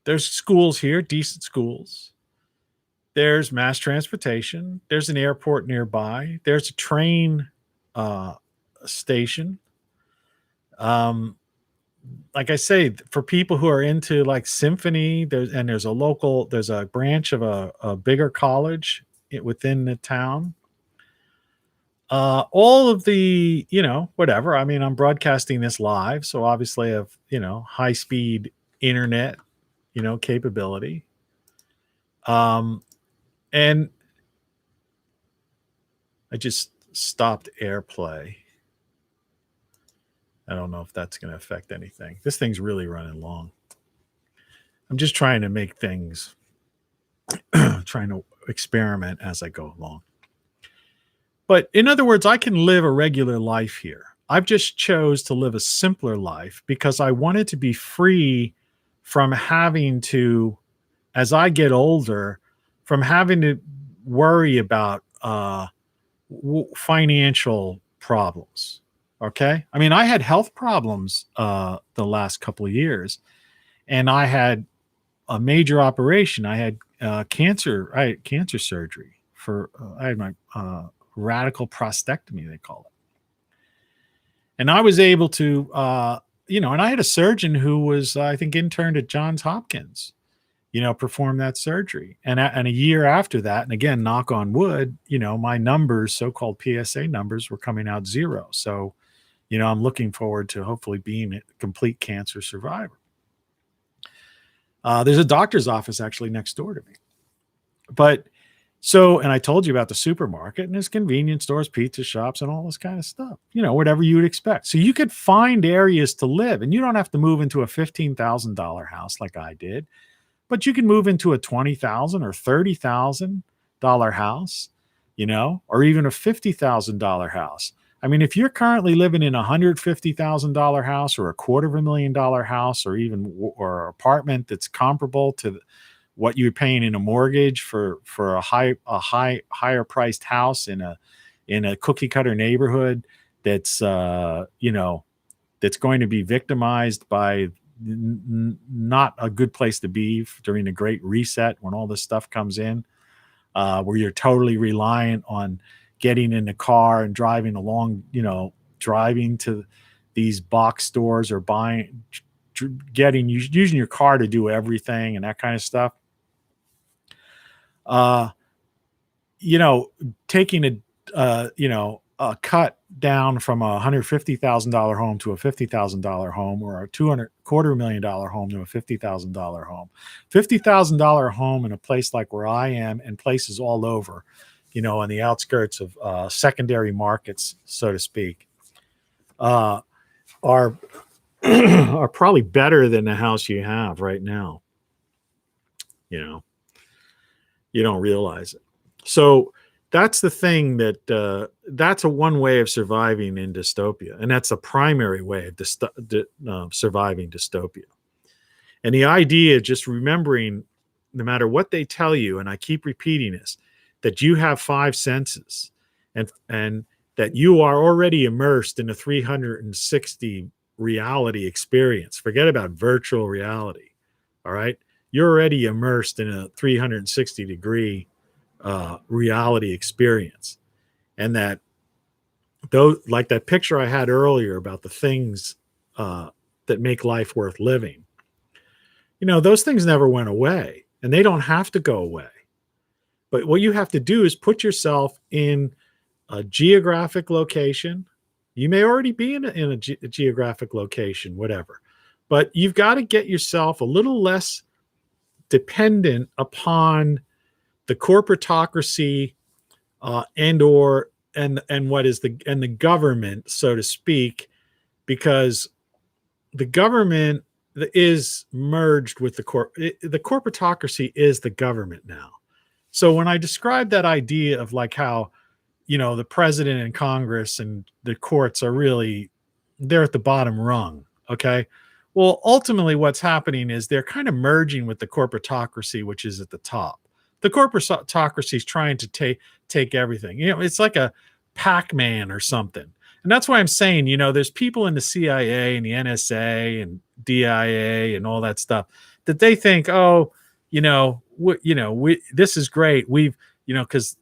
there's schools here, decent schools. There's mass transportation. There's an airport nearby. There's a train station. Like I say, for people who are into like symphony, there's a branch of a bigger college within the town. All of the, whatever. I mean, I'm broadcasting this live, so obviously I have, high speed internet, capability. And I just stopped AirPlay. I don't know if that's going to affect anything. This thing's really running long. I'm just trying to make things, trying to experiment as I go along. But in other words, I can live a regular life here. I've just chose to live a simpler life because I wanted to be free from having to, as I get older, from having to worry about financial problems. Okay. I mean, I had health problems the last couple of years, and I had a major operation. I had cancer. I had cancer surgery I had my radical prostectomy, they call it. And I was able to, and I had a surgeon who was, I think, interned at Johns Hopkins, perform that surgery. And a year after that, and again, knock on wood, my numbers, so-called PSA numbers, were coming out 0. So, I'm looking forward to hopefully being a complete cancer survivor. There's a doctor's office actually next door to me. But and I told you about the supermarket, and there's convenience stores, pizza shops, and all this kind of stuff, whatever you would expect. So you could find areas to live, and you don't have to move into a $15,000 house like I did, but you can move into a $20,000 or $30,000 house, or even a $50,000 house. I mean, if you're currently living in a $150,000 house or a $250,000 house, or apartment that's comparable to what you're paying in a mortgage for a higher priced house in a cookie cutter neighborhood that's that's going to be victimized by not a good place to be during the Great Reset when all this stuff comes in. where you're totally reliant on getting in the car and driving along, driving to these box stores or using your car to do everything and that kind of stuff. Taking a cut down from a $150,000 home to a $50,000 home, or a $250,000 home to a $50,000 home. $50,000 home in a place like where I am, and places all over, on the outskirts of secondary markets, so to speak, are are probably better than the house you have right now. You don't realize it. So that's the thing, that that's a one way of surviving in dystopia, and that's a primary way of surviving dystopia. And the idea, just remembering, no matter what they tell you, and I keep repeating this, that you have 5 senses, and that you are already immersed in a 360 reality experience. Forget about virtual reality. All right, you're already immersed in a 360 degree reality experience. And that, though, like that picture I had earlier about the things that make life worth living, those things never went away, and they don't have to go away. But what you have to do is put yourself in a geographic location. You may already be in a geographic location, whatever, but you've got to get yourself a little less dependent upon the corporatocracy and the government, so to speak, because the government is merged with the corporatocracy is the government now. So when I describe that idea of like how, the president and Congress and the courts are really, they're at the bottom rung. Okay. Well, ultimately what's happening is they're kind of merging with the corporatocracy, which is at the top. The corporatocracy is trying to take everything. It's like a Pac-Man or something. And that's why I'm saying, there's people in the CIA and the NSA and DIA and all that stuff that they think, this is great. We've, because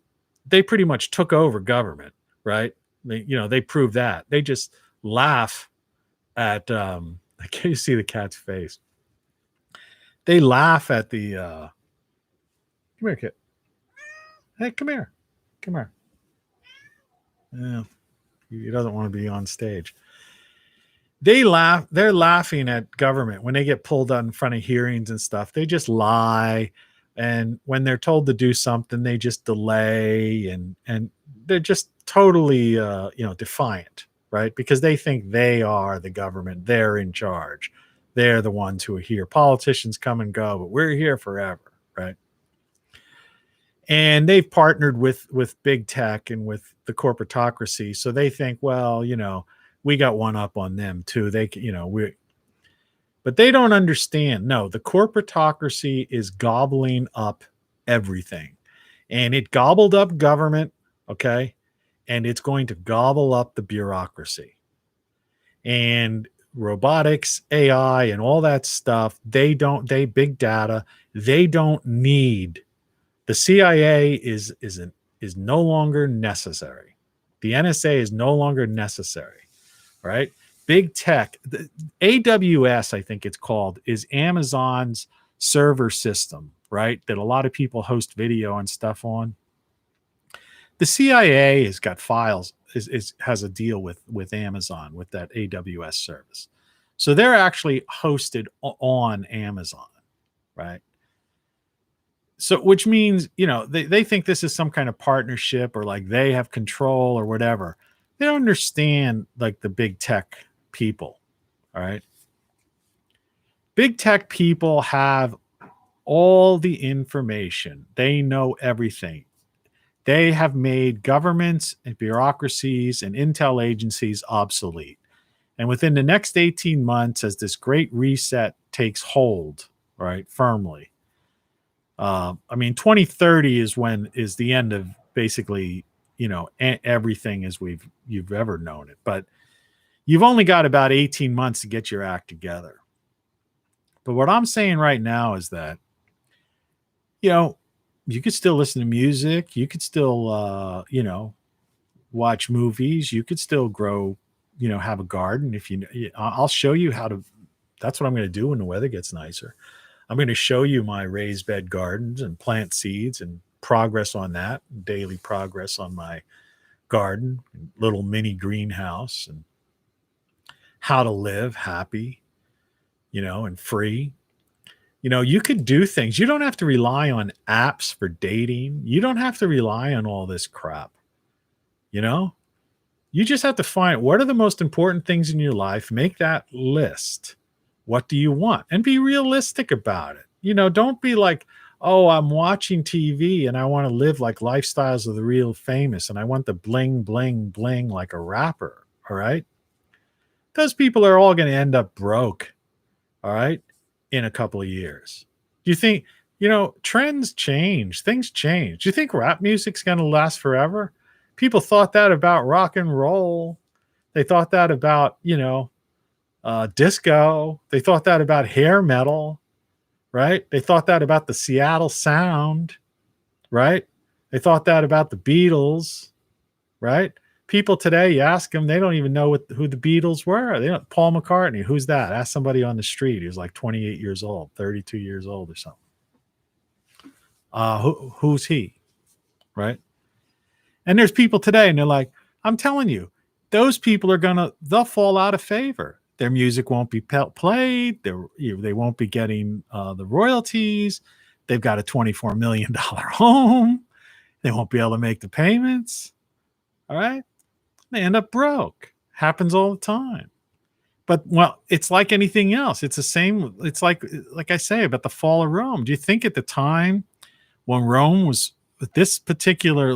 they pretty much took over government, right? They proved that. They just laugh at, I can't see the cat's face. They laugh at the, come here, kid. Hey, come here. Come here. Yeah, he doesn't want to be on stage. They're laughing at government when they get pulled out in front of hearings and stuff. They just lie. And when they're told to do something, they just delay, and they're just totally, defiant, right? Because they think they are the government. They're in charge. They're the ones who are here. Politicians come and go, but we're here forever, right? And they've partnered with big tech and with the corporatocracy. So they think, well, we got one up on them too. But they don't understand. No, the corporatocracy is gobbling up everything. And it gobbled up government, okay? And it's going to gobble up the bureaucracy. And robotics, AI, and all that stuff, big data, they don't need. The CIA is no longer necessary. The NSA is no longer necessary, right? Big tech, the AWS, I think it's called, is Amazon's server system, right? That a lot of people host video and stuff on. The CIA has got files, has a deal with Amazon with that AWS service. So they're actually hosted on Amazon, right? So, which means, they think this is some kind of partnership, or like they have control or whatever. They don't understand like the big tech people. All right. Big tech people have all the information. They know everything. They have made governments and bureaucracies and intel agencies obsolete. And within the next 18 months, as this great reset takes hold, right, firmly, 2030 is the end of basically, everything as you've ever known it. But you've only got about 18 months to get your act together. But what I'm saying right now is that, you could still listen to music. You could still, watch movies. You could still grow, have a garden. I'll show you how to. That's what I'm going to do when the weather gets nicer. I'm going to show you my raised bed gardens and plant seeds and progress on that, daily progress on my garden, little mini greenhouse, and how to live happy, and free. You could do things. You don't have to rely on apps for dating. You don't have to rely on all this crap. You just have to find what are the most important things in your life. Make that list. What do you want? And be realistic about it. Don't be like, oh, I'm watching TV and I want to live like lifestyles of the real famous and I want the bling, bling, bling like a rapper. All right. Those people are all going to end up broke. All right. In a couple of years. Do you think, trends change, things change. Do you think rap music's going to last forever? People thought that about rock and roll. They thought that about, disco. They thought that about hair metal, right? They thought that about the Seattle sound, right? They thought that about the Beatles, right? People today, you ask them, they don't even know who the Beatles were. They don't. Paul McCartney, who's that? Ask somebody on the street who's like 28 years old, 32 years old or something. Who's he, right? And there's people today, and they're like, I'm telling you, those people they'll fall out of favor. Their music won't be played. They won't be getting the royalties. They've got a $24 million home. They won't be able to make the payments. All right. They end up broke. Happens all the time. But, well, it's like anything else. It's the same. It's like I say about the fall of Rome. Do you think at the time when Rome was at this particular,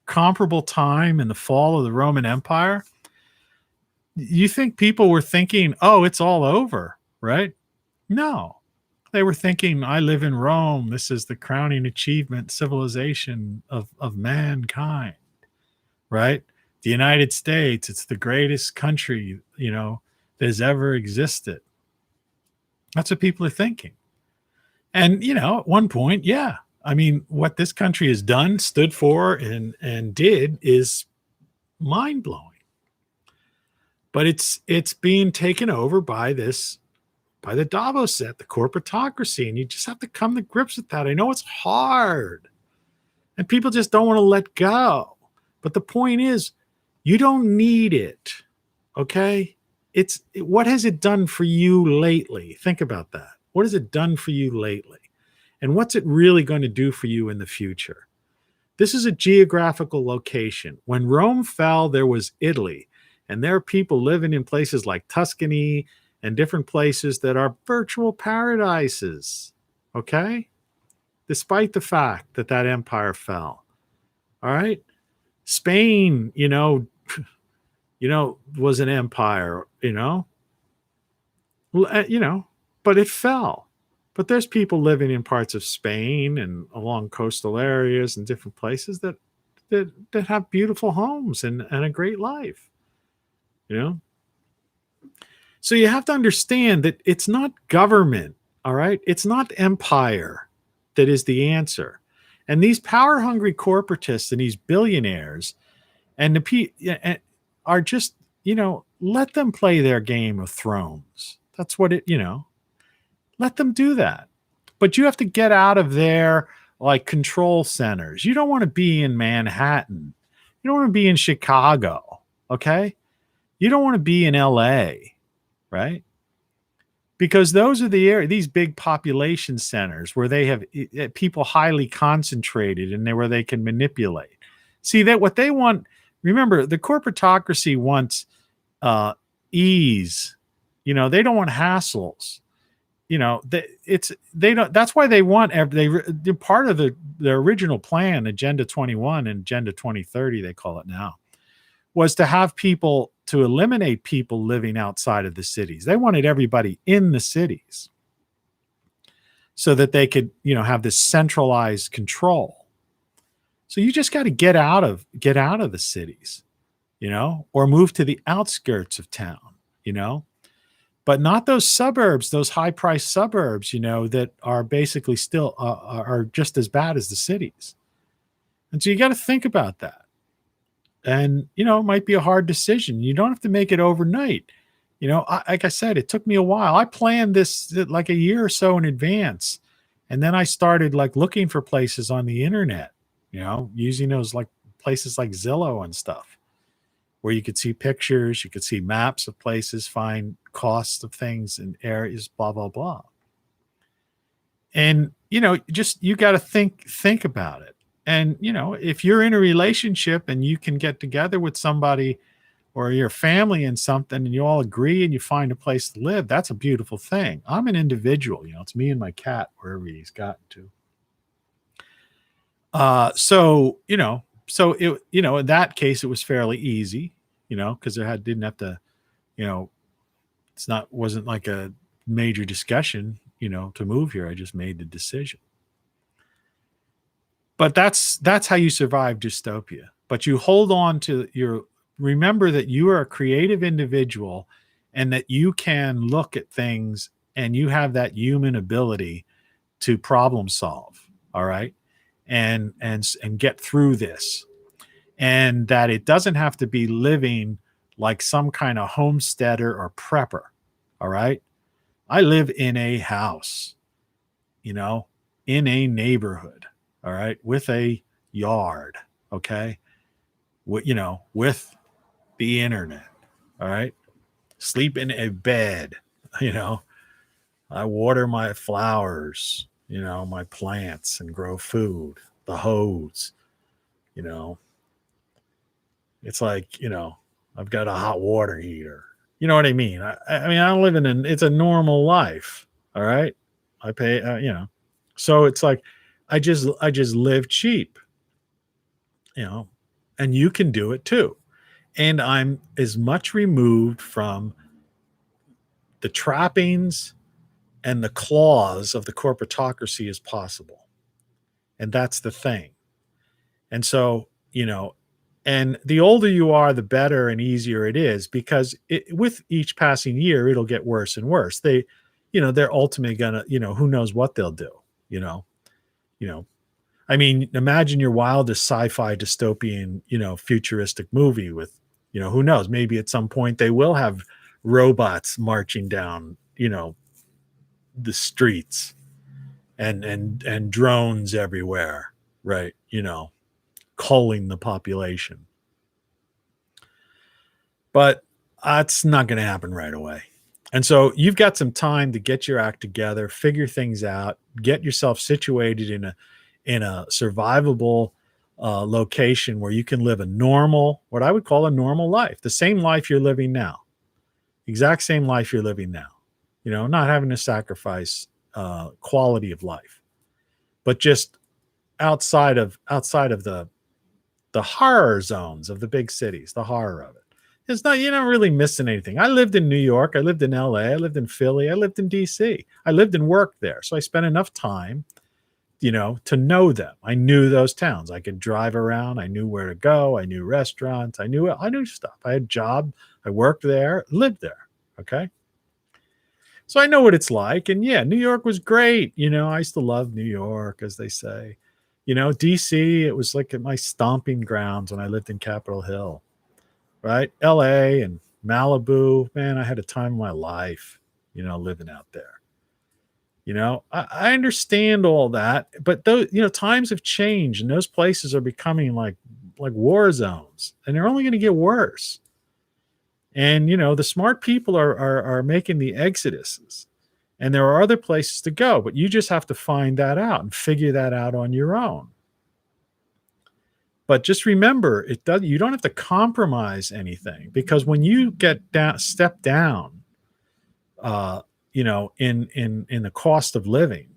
comparable time in the fall of the Roman Empire, you think people were thinking, oh, it's all over, right? No. They were thinking, I live in Rome. This is the crowning achievement, civilization of mankind, right? The United States, it's the greatest country, that has ever existed. That's what people are thinking. And, at one point, yeah. I mean, what this country has done, stood for, and did is mind-blowing. But it's being taken over by the Davos set, the corporatocracy, and you just have to come to grips with that. I know it's hard, and people just don't want to let go. But the point is, you don't need it, okay? What has it done for you lately? Think about that. What has it done for you lately? And what's it really going to do for you in the future? This is a geographical location. When Rome fell, there was Italy, and there are people living in places like Tuscany and different places that are virtual paradises, okay? Despite the fact that empire fell, all right? Spain, was an empire, but it fell. But there's people living in parts of Spain and along coastal areas and different places that have beautiful homes and a great life, So you have to understand that it's not government, all right? It's not empire that is the answer. And these power-hungry corporatists and these billionaires and are just, let them play their Game of Thrones. That's what let them do that. But you have to get out of their control centers. You don't want to be in Manhattan. You don't want to be in Chicago. Okay. You don't want to be in LA, right? Because those are these big population centers where they have people highly concentrated and where they can manipulate. See that what they want. Remember, the corporatocracy wants ease. They don't want hassles. They don't. That's why they want they're part of their original plan, Agenda 21 and Agenda 2030, they call it now, was to have to eliminate people living outside of the cities. They wanted everybody in the cities so that they could, have this centralized control. So you just got to get out of the cities, or move to the outskirts of town, but not those suburbs, those high priced suburbs, that are basically still are just as bad as the cities. And so you got to think about that. And, it might be a hard decision. You don't have to make it overnight. Like I said, it took me a while. I planned this like a year or so in advance. And then I started like looking for places on the internet, using those like places like Zillow and stuff, where you could see pictures, you could see maps of places, find costs of things and areas, blah, blah, blah. And, you got to think about it. And, if you're in a relationship and you can get together with somebody or your family and something and you all agree and you find a place to live, that's a beautiful thing. I'm an individual, it's me and my cat, wherever he's gotten to. So it, in that case, it was fairly easy, because didn't have to, wasn't like a major discussion, to move here. I just made the decision. But that's how you survive dystopia. But you hold on to remember that you are a creative individual and that you can look at things and you have that human ability to problem solve. All right. And get through this. And that it doesn't have to be living like some kind of homesteader or prepper. All right. I live in a house, in a neighborhood. All right. With a yard. Okay. With the internet. All right. Sleep in a bed. I water my flowers, my plants and grow food, the hose, it's like, I've got a hot water heater. You know what I mean? I mean, I'm living it's a normal life. All right. I pay, so it's like, I just live cheap, and you can do it too. And I'm as much removed from the trappings and the claws of the corporatocracy as possible. And that's the thing. And so, and the older you are, the better and easier it is, because with each passing year, it'll get worse and worse. They're ultimately gonna, who knows what they'll do, I mean, imagine your wildest sci-fi dystopian, futuristic movie with, who knows, maybe at some point they will have robots marching down, the streets and drones everywhere, right? Culling the population. But that's not going to happen right away. And so you've got some time to get your act together, figure things out, get yourself situated in a survivable location where you can live a normal, what I would call a normal life, the same life you're living now, exact same life you're living now, not having to sacrifice quality of life, but just outside of the horror zones of the big cities, the horror of it. It's not, you're not really missing anything. I lived in New York. I lived in LA. I lived in Philly. I lived in DC. I lived and worked there. So I spent enough time, to know them. I knew those towns. I could drive around. I knew where to go. I knew restaurants. I knew stuff. I had a job. I worked there, lived there. Okay. So I know what it's like. And yeah, New York was great. I used to love New York, as they say. DC, it was like my stomping grounds when I lived in Capitol Hill. Right? LA and Malibu, man, I had a time of my life, living out there. I understand all that, but those, times have changed and those places are becoming like war zones, and they're only going to get worse. And, the smart people are making the exoduses, and there are other places to go, but you just have to find that out and figure that out on your own. But just remember, you don't have to compromise anything, because when you step down, in the cost of living,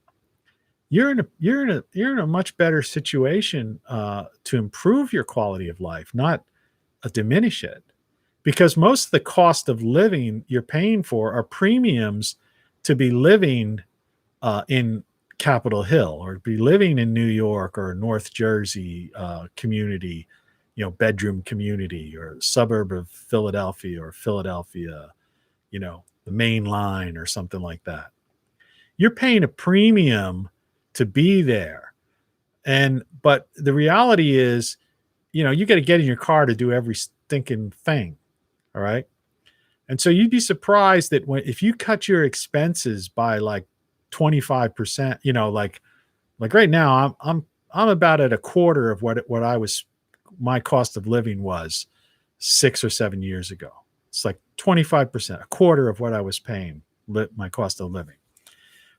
you're in a much better situation to improve your quality of life, not diminish it, because most of the cost of living you're paying for are premiums to be living in Capitol Hill, or be living in New York or North Jersey community, bedroom community, or suburb of Philadelphia, or Philadelphia, the main line or something like that. You're paying a premium to be there. But the reality is, you got to get in your car to do every stinking thing. All right. And so you'd be surprised that if you cut your expenses by like 25%, like right now, I'm about at a quarter of what my cost of living was 6 or 7 years ago. It's like 25%, a quarter of what I was paying my cost of living.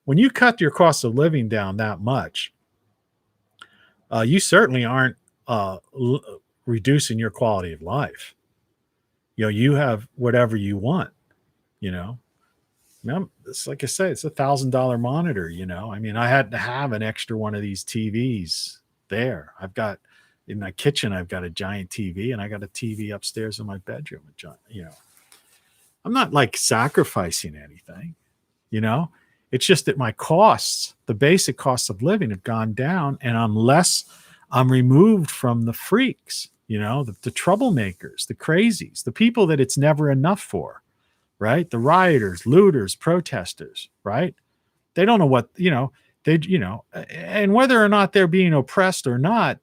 When you cut your cost of living down that much, you certainly aren't reducing your quality of life. You have whatever you want. It's like I say, it's $1,000 monitor. I mean, I had to have an extra one of these TVs there. I've got in my kitchen, I've got a giant TV, and I got a TV upstairs in my bedroom. I'm not like sacrificing anything. It's just that my costs, the basic costs of living, have gone down, and I'm removed from the freaks, the troublemakers, the crazies, the people that it's never enough for, right? The rioters, looters, protesters, right? They don't know what, and whether or not they're being oppressed or not,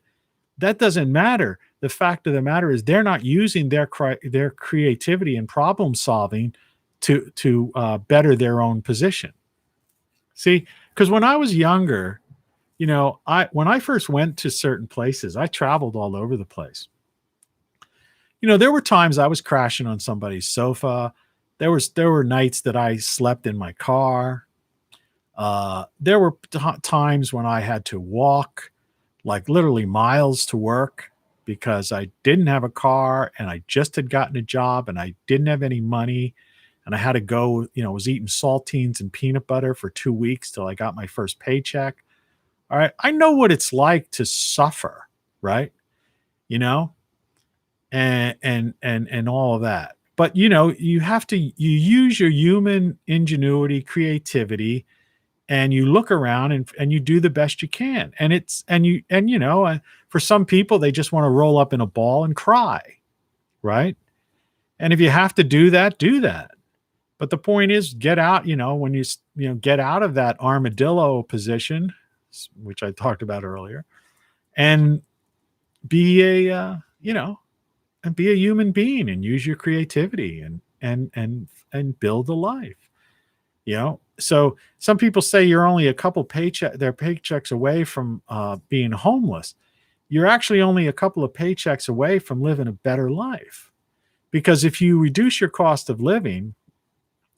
that doesn't matter. The fact of the matter is they're not using their creativity and problem solving to better their own position. See, because when I was younger, when I first went to certain places, I traveled all over the place. There were times I was crashing on somebody's sofa. There were nights that I slept in my car. There were times when I had to walk like literally miles to work because I didn't have a car and I just had gotten a job and I didn't have any money. And I had to go, was eating saltines and peanut butter for 2 weeks till I got my first paycheck. All right. I know what it's like to suffer, right? And all of that. But, you have to, you use your human ingenuity, creativity, and you look around and you do the best you can. And for some people, they just want to roll up in a ball and cry, right? And if you have to do that, do that. But the point is, get out, when you get out of that armadillo position, which I talked about earlier, and be a human being and use your creativity and build a life. So some people say you're only a couple paychecks away from being homeless. You're actually only a couple of paychecks away from living a better life, because if you reduce your cost of living,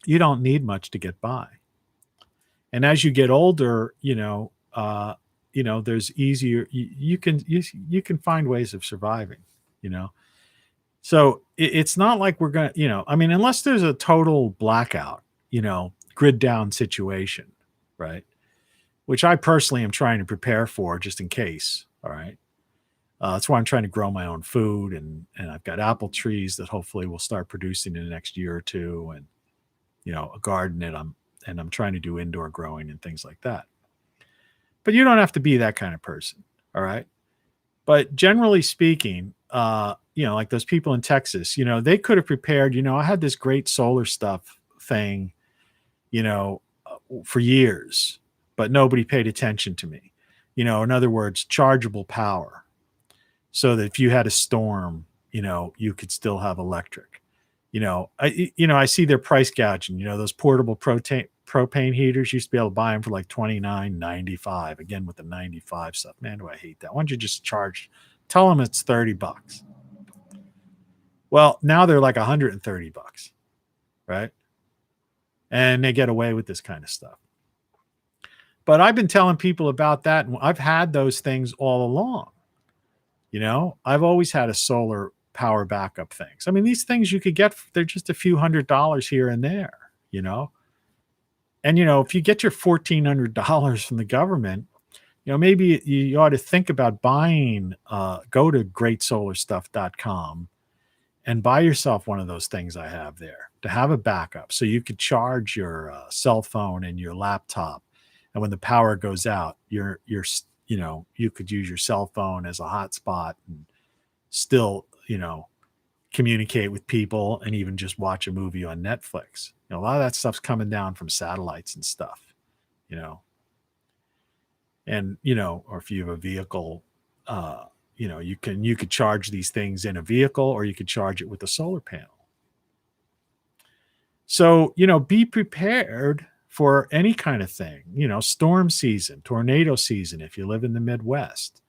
you don't need much to get by. And as you get older, there's easier, you can find ways of surviving, So it's not like we're going to, unless there's a total blackout, grid down situation, right? Which I personally am trying to prepare for just in case. All right. That's why I'm trying to grow my own food, and I've got apple trees that hopefully will start producing in the next year or two, and a garden that I'm trying to do indoor growing and things like that. But you don't have to be that kind of person. All right. But generally speaking, like those people in Texas, they could have prepared, I had this great solar stuff thing, for years, but nobody paid attention to me. In other words, chargeable power, so that if you had a storm, you could still have electric. I see their price gouging. Those portable propane heaters, used to be able to buy them for like $29.95. Again, with the 95 stuff, man, do I hate that? Why don't you just tell them it's $30? Well, now they're like $130, right? And they get away with this kind of stuff. But I've been telling people about that, and I've had those things all along. I've always had a solar power backup things. These things you could get, they're just a few $100s here and there, And, if you get your $1,400 from the government, maybe you ought to think about buying, go to greatsolarstuff.com and buy yourself one of those things I have there to have a backup, so you could charge your cell phone and your laptop. And when the power goes out, you could use your cell phone as a hotspot and still, communicate with people and even just watch a movie on Netflix. A lot of that stuff's coming down from satellites and stuff, and or if you have a vehicle, you could charge these things in a vehicle, or you could charge it with a solar panel. So, be prepared for any kind of thing, storm season, tornado season, if you live in the Midwest,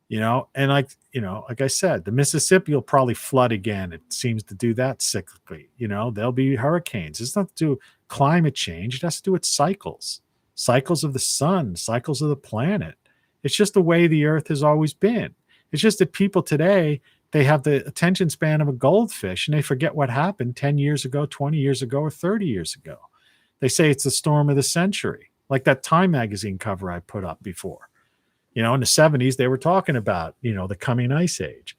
and like I said, the Mississippi will probably flood again. It seems to do that cyclically. There'll be hurricanes. It's not to do with climate change. It has to do with cycles of the sun, cycles of the planet. It's just the way the earth has always been. It's just that people today, they have the attention span of a goldfish, and they forget what happened 10 years ago, 20 years ago, or 30 years ago. They say it's the storm of the century, like that Time magazine cover I put up before. In the 70s, they were talking about, the coming ice age.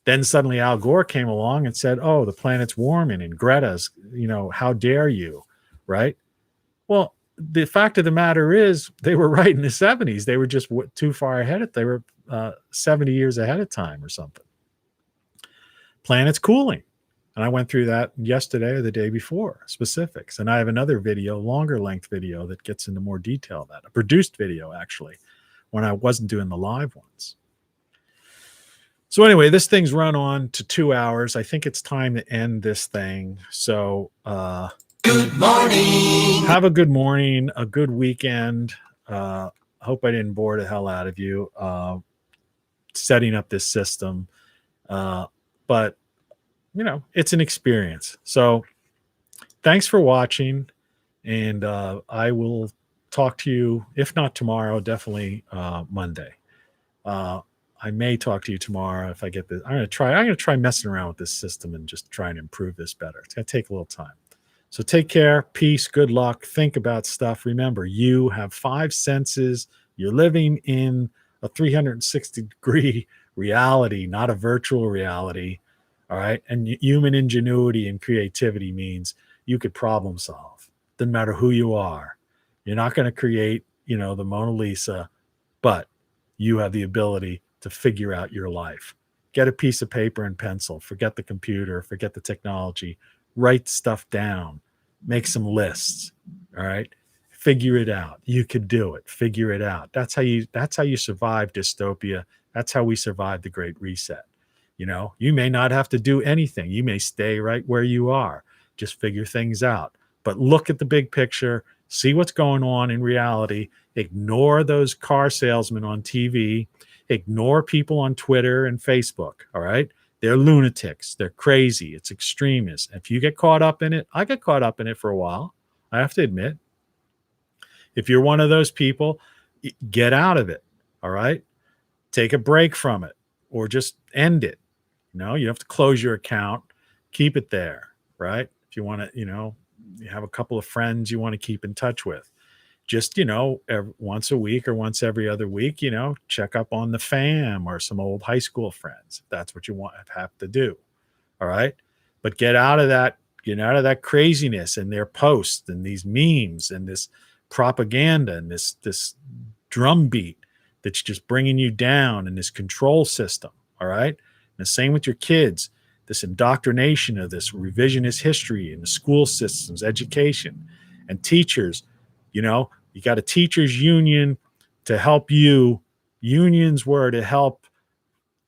Then suddenly Al Gore came along and said, oh, the planet's warming, and Greta's, how dare you, right? Well, the fact of the matter is they were right in the 70s. They were just too far ahead. They were 70 years ahead of time or something. Planet's cooling. And I went through that yesterday or the day before, specifics. And I have another video, longer length video, that gets into more detail of that. A produced video, actually, when I wasn't doing the live ones. So anyway, this thing's run on to 2 hours. I think it's time to end this thing. So Good morning. Have a good morning, a good weekend. Hope I didn't bore the hell out of you setting up this system. But, it's an experience. So thanks for watching. And I will talk to you, if not tomorrow, definitely Monday. I may talk to you tomorrow if I get this. I'm going to try messing around with this system and just try and improve this better. It's going to take a little time. So take care, peace, good luck, think about stuff. Remember, you have 5 senses. You're living in a 360-degree reality, not a virtual reality. All right. And human ingenuity and creativity means you could problem solve. Doesn't matter who you are. You're not going to create, the Mona Lisa, but you have the ability to figure out your life. Get a piece of paper and pencil. Forget the computer. Forget the technology. Write stuff down. Make some lists. All right. Figure it out. You could do it. Figure it out. That's how you survive dystopia. That's how we survive the Great Reset. You may not have to do anything. You may stay right where you are. Just figure things out. But look at the big picture. See what's going on in reality. Ignore those car salesmen on TV. Ignore people on Twitter and Facebook. All right. They're lunatics. They're crazy. It's extremists. If you get caught up in it, I get caught up in it for a while. I have to admit. If you're one of those people, get out of it. All right. Take a break from it or just end it. You have to close your account. Keep it there. Right. If you want to, you have a couple of friends you want to keep in touch with. Just, once a week or once every other week, check up on the fam or some old high school friends. If that's what you have to do. All right. But get out of that craziness and their posts and these memes and this propaganda and this drumbeat that's just bringing you down in this control system. All right. And the same with your kids, this indoctrination of this revisionist history in the school systems, education, and teachers. You got a teachers union to help you. Unions were to help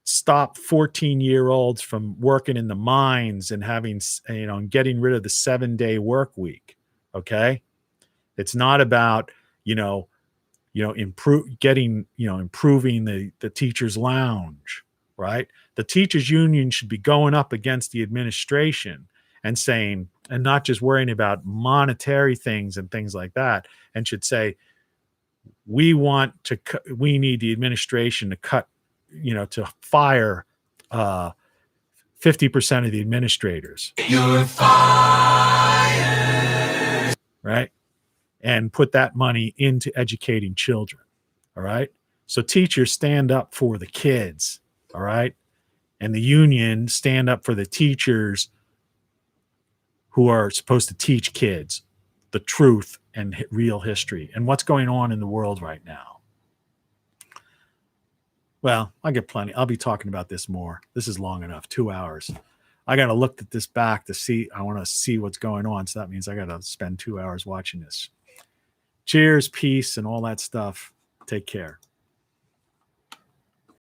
stop 14-year-olds from working in the mines and having, getting rid of the 7-day work week. Okay. It's not about, improving the teachers' lounge, right? The teachers union should be going up against the administration and saying, and not just worrying about monetary things and things like that, and should say, we need the administration to cut, to fire 50% of the administrators. You're fired. Right? And put that money into educating children. All right. So teachers stand up for the kids. All right. And the union stand up for the teachers who are supposed to teach kids the truth and real history and what's going on in the world right now. Well, I'll get plenty. I'll be talking about this more. This is long enough, 2 hours. I got to look at this back to see. I want to see what's going on. So that means I got to spend 2 hours watching this. Cheers, peace, and all that stuff. Take care.